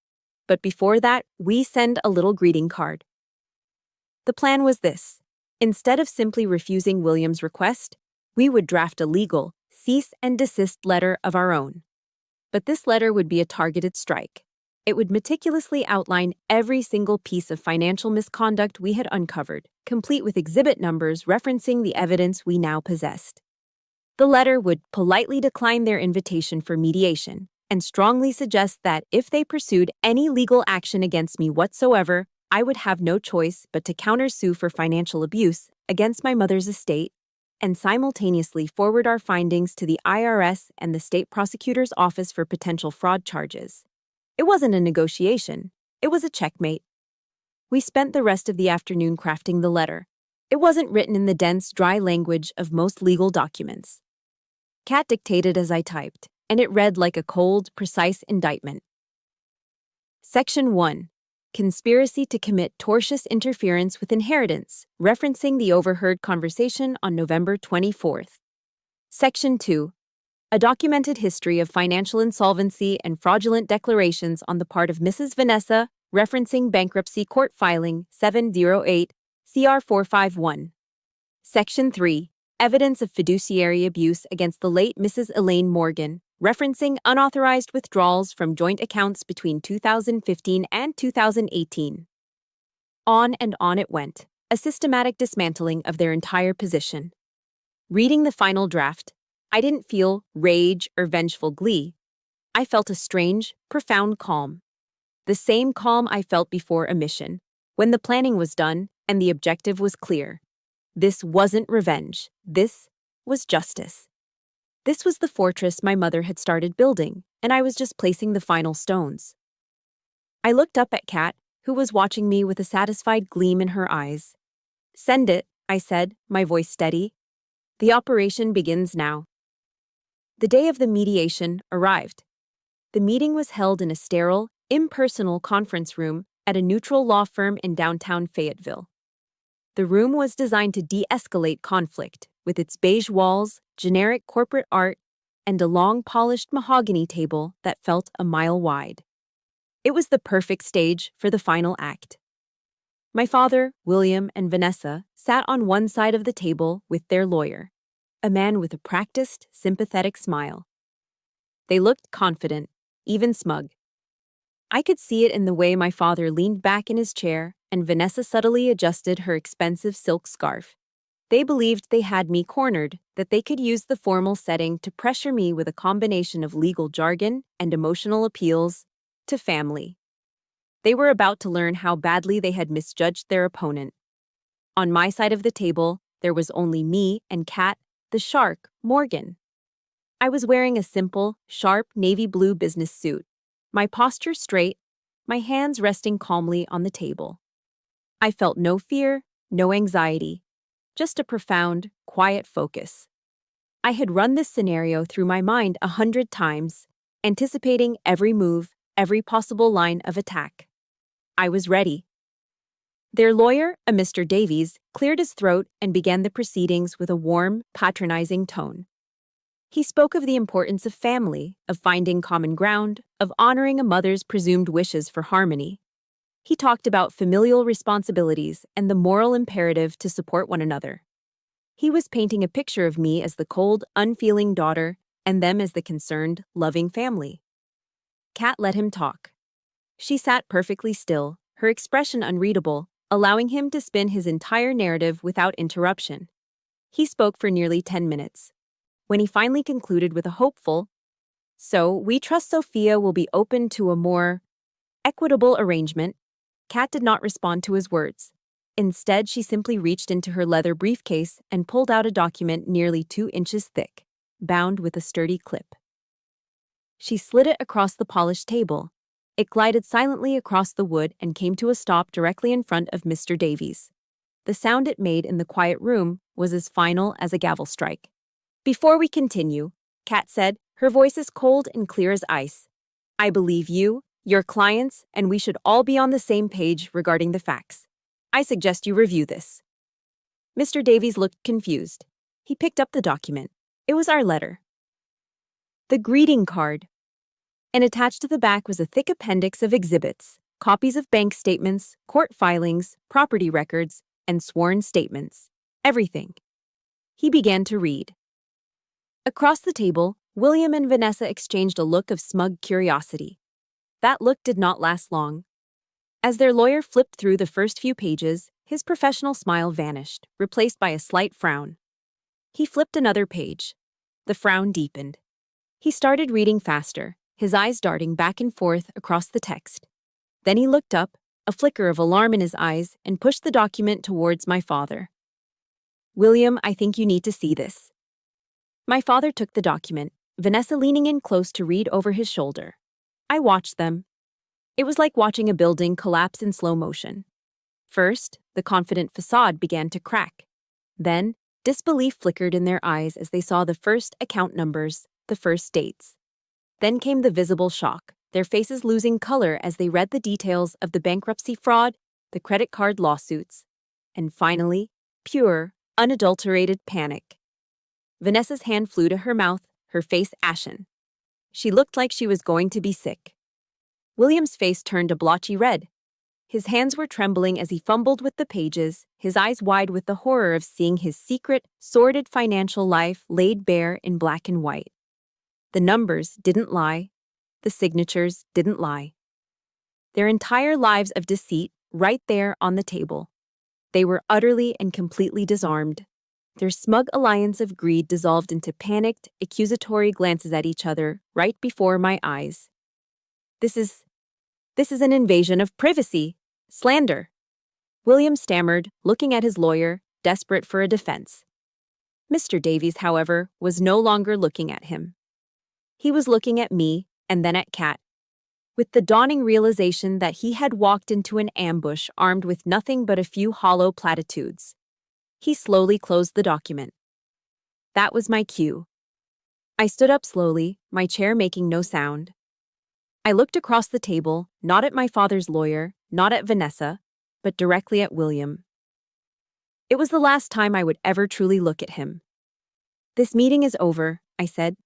But before that, we send a little greeting card. The plan was this. Instead of simply refusing William's request, we would draft a legal, cease and desist letter of our own. But this letter would be a targeted strike. It would meticulously outline every single piece of financial misconduct we had uncovered, complete with exhibit numbers referencing the evidence we now possessed. The letter would politely decline their invitation for mediation and strongly suggest that if they pursued any legal action against me whatsoever, I would have no choice but to countersue for financial abuse against my mother's estate and simultaneously forward our findings to the IRS and the state prosecutor's office for potential fraud charges. It wasn't a negotiation, it was a checkmate. We spent the rest of the afternoon crafting the letter. It wasn't written in the dense, dry language of most legal documents. Kat dictated as I typed, and it read like a cold, precise indictment. Section 1. Conspiracy to commit tortious interference with inheritance, referencing the overheard conversation on November 24th. Section 2. A documented history of financial insolvency and fraudulent declarations on the part of Mrs. Vanessa, referencing bankruptcy court filing 708 CR 451. Section 3. Evidence of fiduciary abuse against the late Mrs. Elaine Morgan, referencing unauthorized withdrawals from joint accounts between 2015 and 2018. On and on it went, a systematic dismantling of their entire position. Reading the final draft, I didn't feel rage or vengeful glee. I felt a strange, profound calm. The same calm I felt before a mission, when the planning was done and the objective was clear. This wasn't revenge. This was justice. This was the fortress my mother had started building, and I was just placing the final stones. I looked up at Kat, who was watching me with a satisfied gleam in her eyes. Send it, I said, my voice steady. The operation begins now. The day of the mediation arrived. The meeting was held in a sterile, impersonal conference room at a neutral law firm in downtown Fayetteville. The room was designed to de-escalate conflict, with its beige walls, generic corporate art, and a long polished mahogany table that felt a mile wide. It was the perfect stage for the final act. My father, William, and Vanessa sat on one side of the table with their lawyer, a man with a practiced, sympathetic smile. They looked confident, even smug. I could see it in the way my father leaned back in his chair and Vanessa subtly adjusted her expensive silk scarf. They believed they had me cornered, that they could use the formal setting to pressure me with a combination of legal jargon and emotional appeals to family. They were about to learn how badly they had misjudged their opponent. On my side of the table, there was only me and Kat, the shark, Morgan. I was wearing a simple, sharp navy blue business suit, my posture straight, my hands resting calmly on the table. I felt no fear, no anxiety, just a profound, quiet focus. I had run this scenario through my mind 100 times, anticipating every move, every possible line of attack. I was ready. Their lawyer, a Mr. Davies, cleared his throat and began the proceedings with a warm, patronizing tone. He spoke of the importance of family, of finding common ground, of honoring a mother's presumed wishes for harmony. He talked about familial responsibilities and the moral imperative to support one another. He was painting a picture of me as the cold, unfeeling daughter and them as the concerned, loving family. Kat let him talk. She sat perfectly still, her expression unreadable, allowing him to spin his entire narrative without interruption. He spoke for nearly 10 minutes. When he finally concluded with a hopeful, "So, we trust Sophia will be open to a more equitable arrangement," Kat did not respond to his words. Instead, she simply reached into her leather briefcase and pulled out a document nearly 2 inches thick, bound with a sturdy clip. She slid it across the polished table. It glided silently across the wood and came to a stop directly in front of Mr. Davies. The sound it made in the quiet room was as final as a gavel strike. "Before we continue," Kat said, her voice as cold and clear as ice, "I believe you, your clients, and we should all be on the same page regarding the facts. I suggest you review this." Mr. Davies looked confused. He picked up the document. It was our letter. The greeting card. And attached to the back was a thick appendix of exhibits, copies of bank statements, court filings, property records, and sworn statements. Everything. He began to read. Across the table, William and Vanessa exchanged a look of smug curiosity. That look did not last long. As their lawyer flipped through the first few pages, his professional smile vanished, replaced by a slight frown. He flipped another page. The frown deepened. He started reading faster, his eyes darting back and forth across the text. Then he looked up, a flicker of alarm in his eyes, and pushed the document towards my father. "William, I think you need to see this." My father took the document, Vanessa leaning in close to read over his shoulder. I watched them. It was like watching a building collapse in slow motion. First, the confident facade began to crack. Then, disbelief flickered in their eyes as they saw the first account numbers, the first dates. Then came the visible shock, their faces losing color as they read the details of the bankruptcy fraud, the credit card lawsuits, and finally, pure, unadulterated panic. Vanessa's hand flew to her mouth, her face ashen. She looked like she was going to be sick. William's face turned a blotchy red. His hands were trembling as he fumbled with the pages, his eyes wide with the horror of seeing his secret, sordid financial life laid bare in black and white. The numbers didn't lie. The signatures didn't lie. Their entire lives of deceit right there on the table. They were utterly and completely disarmed. Their smug alliance of greed dissolved into panicked, accusatory glances at each other right before my eyes. This is an invasion of privacy. Slander. William stammered, looking at his lawyer, desperate for a defense. Mr. Davies, however, was no longer looking at him. He was looking at me, and then at Kat, with the dawning realization that he had walked into an ambush armed with nothing but a few hollow platitudes. He slowly closed the document. That was my cue. I stood up slowly, my chair making no sound. I looked across the table, not at my father's lawyer, not at Vanessa, but directly at William. It was the last time I would ever truly look at him. "This meeting is over," I said.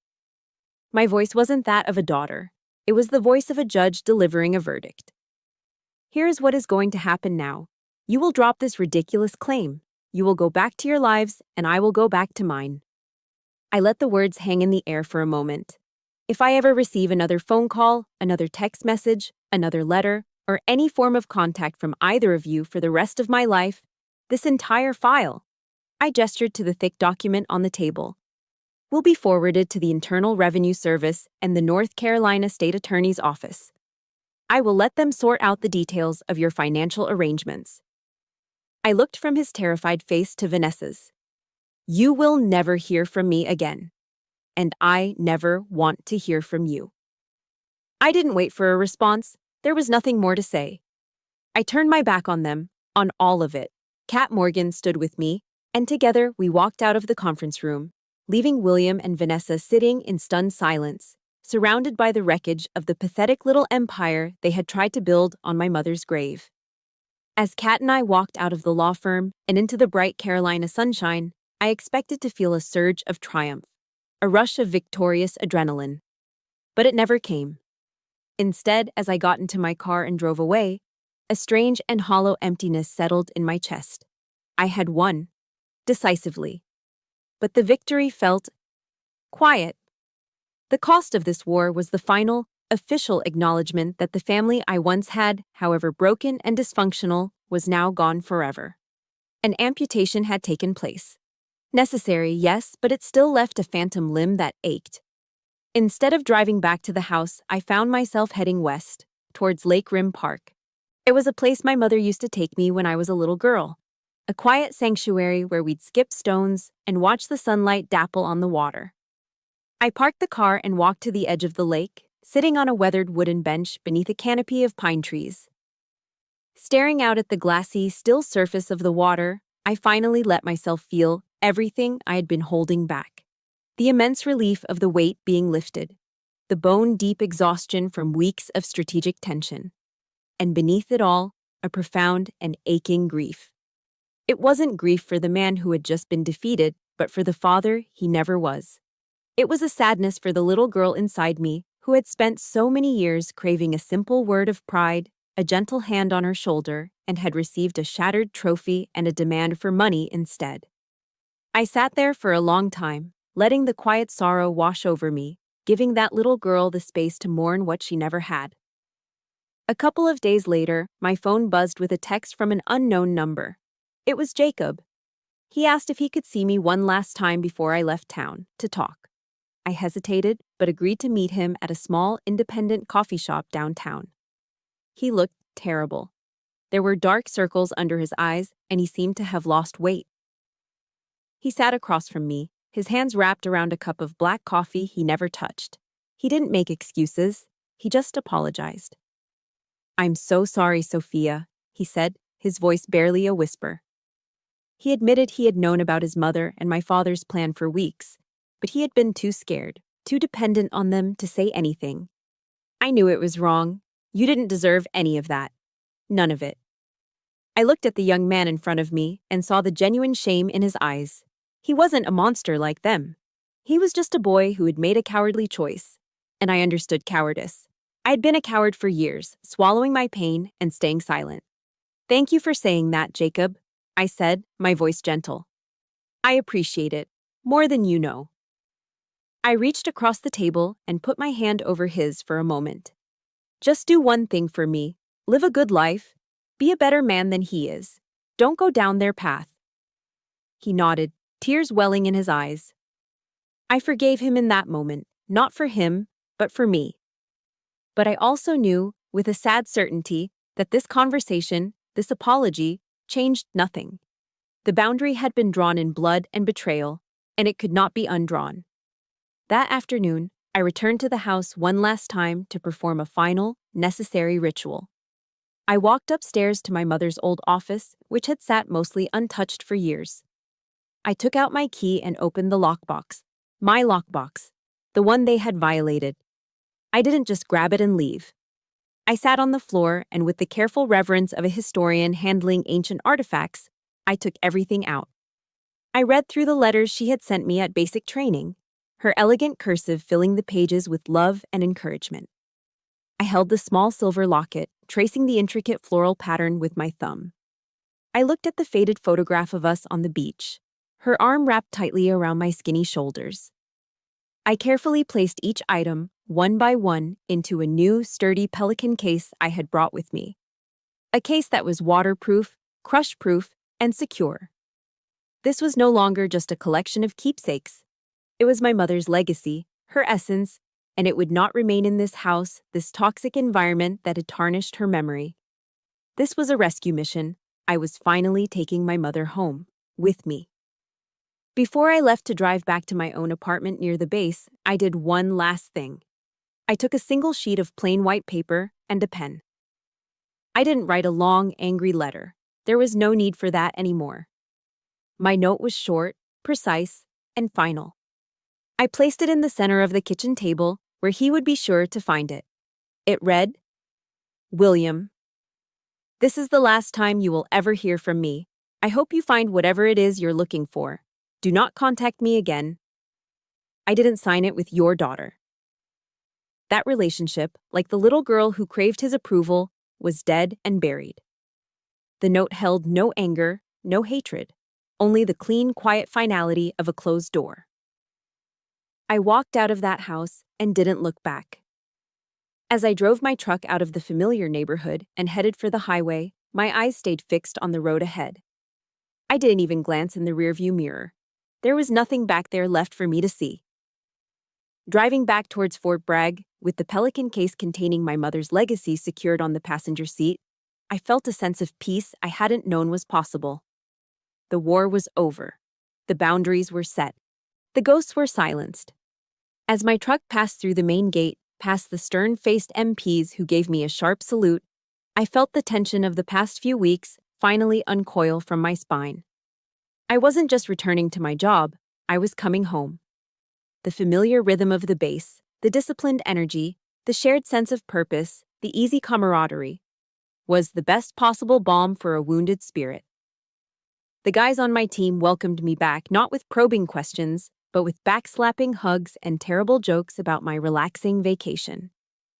My voice wasn't that of a daughter. It was the voice of a judge delivering a verdict. "Here is what is going to happen now. You will drop this ridiculous claim. You will go back to your lives, and I will go back to mine." I let the words hang in the air for a moment. If I ever receive another phone call, another text message, another letter, or any form of contact from either of you for the rest of my life, this entire file, I gestured to the thick document on the table, will be forwarded to the Internal Revenue Service and the North Carolina State Attorney's Office. I will let them sort out the details of your financial arrangements. I looked from his terrified face to Vanessa's. You will never hear from me again. And I never want to hear from you. I didn't wait for a response. There was nothing more to say. I turned my back on them, on all of it. Kat Morgan stood with me, and together we walked out of the conference room, leaving William and Vanessa sitting in stunned silence, surrounded by the wreckage of the pathetic little empire they had tried to build on my mother's grave. As Kat and I walked out of the law firm and into the bright Carolina sunshine, I expected to feel a surge of triumph, a rush of victorious adrenaline. But it never came. Instead, as I got into my car and drove away, a strange and hollow emptiness settled in my chest. I had won, decisively. But the victory felt quiet. The cost of this war was the final, official acknowledgement that the family I once had, however broken and dysfunctional, was now gone forever. An amputation had taken place. Necessary, yes, but it still left a phantom limb that ached. Instead of driving back to the house, I found myself heading west, towards Lake Rim Park. It was a place my mother used to take me when I was a little girl. A quiet sanctuary where we'd skip stones and watch the sunlight dapple on the water. I parked the car and walked to the edge of the lake, sitting on a weathered wooden bench beneath a canopy of pine trees. Staring out at the glassy, still surface of the water, I finally let myself feel everything I had been holding back. The immense relief of the weight being lifted, the bone-deep exhaustion from weeks of strategic tension, and beneath it all, a profound and aching grief. It wasn't grief for the man who had just been defeated, but for the father he never was. It was a sadness for the little girl inside me who had spent so many years craving a simple word of pride, a gentle hand on her shoulder, and had received a shattered trophy and a demand for money instead. I sat there for a long time, letting the quiet sorrow wash over me, giving that little girl the space to mourn what she never had. A couple of days later, my phone buzzed with a text from an unknown number. It was Jacob. He asked if he could see me one last time before I left town, to talk. I hesitated, but agreed to meet him at a small, independent coffee shop downtown. He looked terrible. There were dark circles under his eyes, and he seemed to have lost weight. He sat across from me, his hands wrapped around a cup of black coffee he never touched. He didn't make excuses. He just apologized. "I'm so sorry, Sophia," he said, his voice barely a whisper. He admitted he had known about his mother and my father's plan for weeks, but he had been too scared, too dependent on them to say anything. "I knew it was wrong. You didn't deserve any of that. None of it." I looked at the young man in front of me and saw the genuine shame in his eyes. He wasn't a monster like them. He was just a boy who had made a cowardly choice, and I understood cowardice. I had been a coward for years, swallowing my pain and staying silent. "Thank you for saying that, Jacob," I said, my voice gentle. "I appreciate it, more than you know." I reached across the table and put my hand over his for a moment. "Just do one thing for me. Live a good life. Be a better man than he is. Don't go down their path." He nodded, tears welling in his eyes. I forgave him in that moment, not for him, but for me. But I also knew, with a sad certainty, that this conversation, this apology, changed nothing. The boundary had been drawn in blood and betrayal, and it could not be undrawn. That afternoon, I returned to the house one last time to perform a final, necessary ritual. I walked upstairs to my mother's old office, which had sat mostly untouched for years. I took out my key and opened the lockbox, my lockbox, the one they had violated. I didn't just grab it and leave. I sat on the floor, and with the careful reverence of a historian handling ancient artifacts, I took everything out. I read through the letters she had sent me at basic training, her elegant cursive filling the pages with love and encouragement. I held the small silver locket, tracing the intricate floral pattern with my thumb. I looked at the faded photograph of us on the beach, her arm wrapped tightly around my skinny shoulders. I carefully placed each item, one by one, into a new, sturdy pelican case I had brought with me. A case that was waterproof, crush-proof, and secure. This was no longer just a collection of keepsakes. It was my mother's legacy, her essence, and it would not remain in this house, this toxic environment that had tarnished her memory. This was a rescue mission. I was finally taking my mother home, with me. Before I left to drive back to my own apartment near the base, I did one last thing. I took a single sheet of plain white paper and a pen. I didn't write a long, angry letter. There was no need for that anymore. My note was short, precise, and final. I placed it in the center of the kitchen table, where he would be sure to find it. It read, "William, this is the last time you will ever hear from me. I hope you find whatever it is you're looking for. Do not contact me again." I didn't sign it with your daughter. That relationship, like the little girl who craved his approval, was dead and buried. The note held no anger, no hatred, only the clean, quiet finality of a closed door. I walked out of that house and didn't look back. As I drove my truck out of the familiar neighborhood and headed for the highway, my eyes stayed fixed on the road ahead. I didn't even glance in the rearview mirror. There was nothing back there left for me to see. Driving back towards Fort Bragg, with the Pelican case containing my mother's legacy secured on the passenger seat, I felt a sense of peace I hadn't known was possible. The war was over. The boundaries were set. The ghosts were silenced. As my truck passed through the main gate, past the stern-faced MPs who gave me a sharp salute, I felt the tension of the past few weeks finally uncoil from my spine. I wasn't just returning to my job, I was coming home. The familiar rhythm of the base, the disciplined energy, the shared sense of purpose, the easy camaraderie, was the best possible balm for a wounded spirit. The guys on my team welcomed me back not with probing questions, but with backslapping hugs and terrible jokes about my relaxing vacation.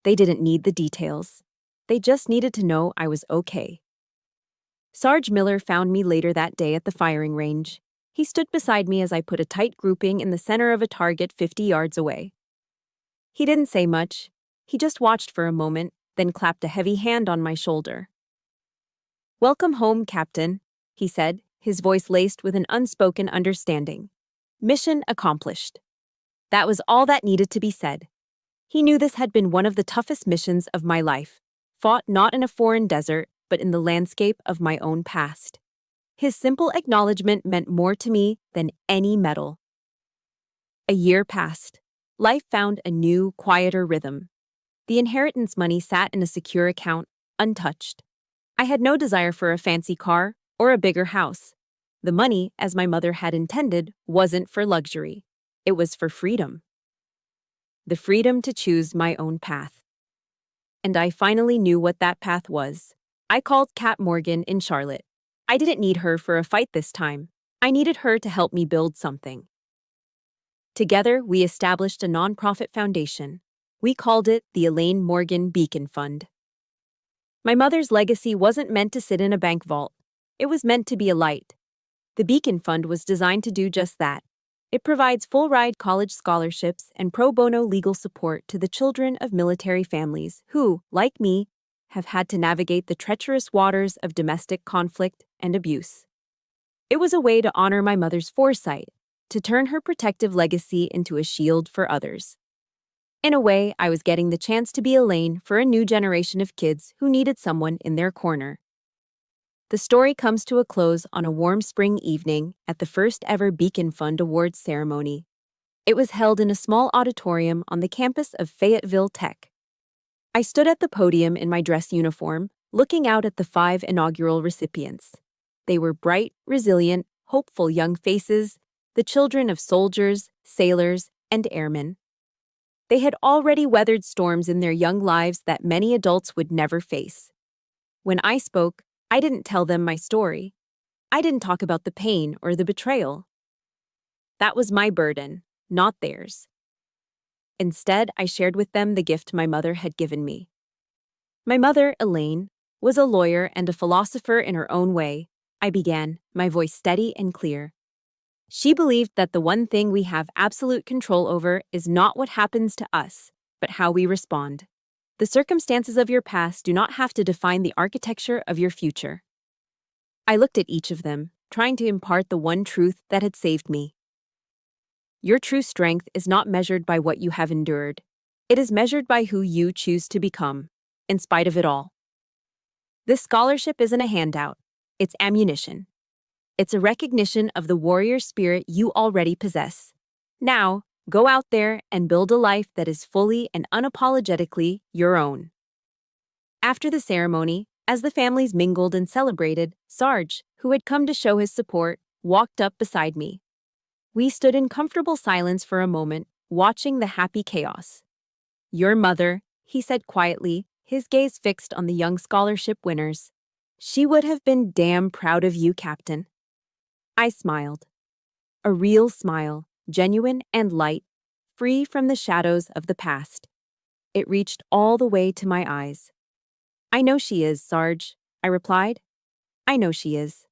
They didn't need the details. They just needed to know I was okay. Sarge Miller found me later that day at the firing range. He stood beside me as I put a tight grouping in the center of a target 50 yards away. He didn't say much. He just watched for a moment, then clapped a heavy hand on my shoulder. "Welcome home, Captain," he said, his voice laced with an unspoken understanding. Mission accomplished. That was all that needed to be said. He knew this had been one of the toughest missions of my life, fought not in a foreign desert, but in the landscape of my own past. His simple acknowledgement meant more to me than any medal. A year passed. Life found a new, quieter rhythm. The inheritance money sat in a secure account, untouched. I had no desire for a fancy car or a bigger house. The money, as my mother had intended, wasn't for luxury. It was for freedom. The freedom to choose my own path. And I finally knew what that path was. I called Kat Morgan in Charlotte. I didn't need her for a fight this time. I needed her to help me build something. Together, we established a nonprofit foundation. We called it the Elaine Morgan Beacon Fund. My mother's legacy wasn't meant to sit in a bank vault. It was meant to be a light. The Beacon Fund was designed to do just that. It provides full-ride college scholarships and pro bono legal support to the children of military families who, like me, have had to navigate the treacherous waters of domestic conflict and abuse. It was a way to honor my mother's foresight, to turn her protective legacy into a shield for others. In a way, I was getting the chance to be Elaine for a new generation of kids who needed someone in their corner. The story comes to a close on a warm spring evening at the first ever Beacon Fund Awards ceremony. It was held in a small auditorium on the campus of Fayetteville Tech. I stood at the podium in my dress uniform, looking out at the 5 inaugural recipients. They were bright, resilient, hopeful young faces, the children of soldiers, sailors, and airmen. They had already weathered storms in their young lives that many adults would never face. When I spoke, I didn't tell them my story. I didn't talk about the pain or the betrayal. That was my burden, not theirs. Instead, I shared with them the gift my mother had given me. My mother, Elaine, was a lawyer and a philosopher in her own way. I began, my voice steady and clear. She believed that the one thing we have absolute control over is not what happens to us, but how we respond. The circumstances of your past do not have to define the architecture of your future. I looked at each of them, trying to impart the one truth that had saved me. Your true strength is not measured by what you have endured. It is measured by who you choose to become, in spite of it all. This scholarship isn't a handout, it's ammunition. It's a recognition of the warrior spirit you already possess. Now, go out there and build a life that is fully and unapologetically your own. After the ceremony, as the families mingled and celebrated, Sarge, who had come to show his support, walked up beside me. We stood in comfortable silence for a moment, watching the happy chaos. "Your mother," he said quietly, his gaze fixed on the young scholarship winners. "She would have been damn proud of you, Captain." I smiled. A real smile, genuine and light, free from the shadows of the past. It reached all the way to my eyes. "I know she is, Sarge," I replied. "I know she is."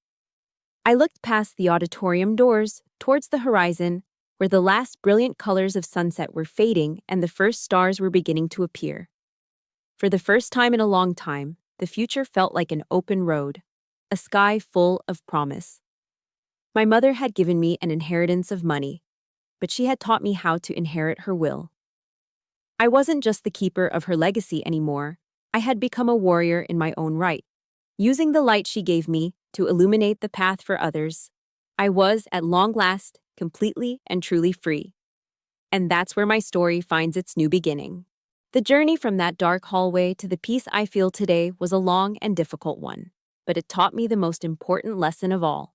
I looked past the auditorium doors, towards the horizon, where the last brilliant colors of sunset were fading and the first stars were beginning to appear. For the first time in a long time, the future felt like an open road, a sky full of promise. My mother had given me an inheritance of money, but she had taught me how to inherit her will. I wasn't just the keeper of her legacy anymore. I had become a warrior in my own right. Using the light she gave me to illuminate the path for others, I was, at long last, completely and truly free. And that's where my story finds its new beginning. The journey from that dark hallway to the peace I feel today was a long and difficult one, but it taught me the most important lesson of all.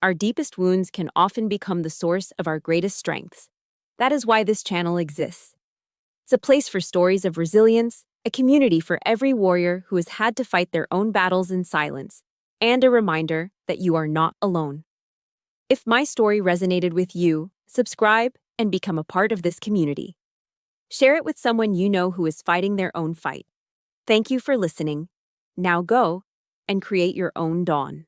Our deepest wounds can often become the source of our greatest strengths. That is why this channel exists. It's a place for stories of resilience, a community for every warrior who has had to fight their own battles in silence, and a reminder that you are not alone. If my story resonated with you, subscribe and become a part of this community. Share it with someone you know who is fighting their own fight. Thank you for listening. Now go and create your own dawn.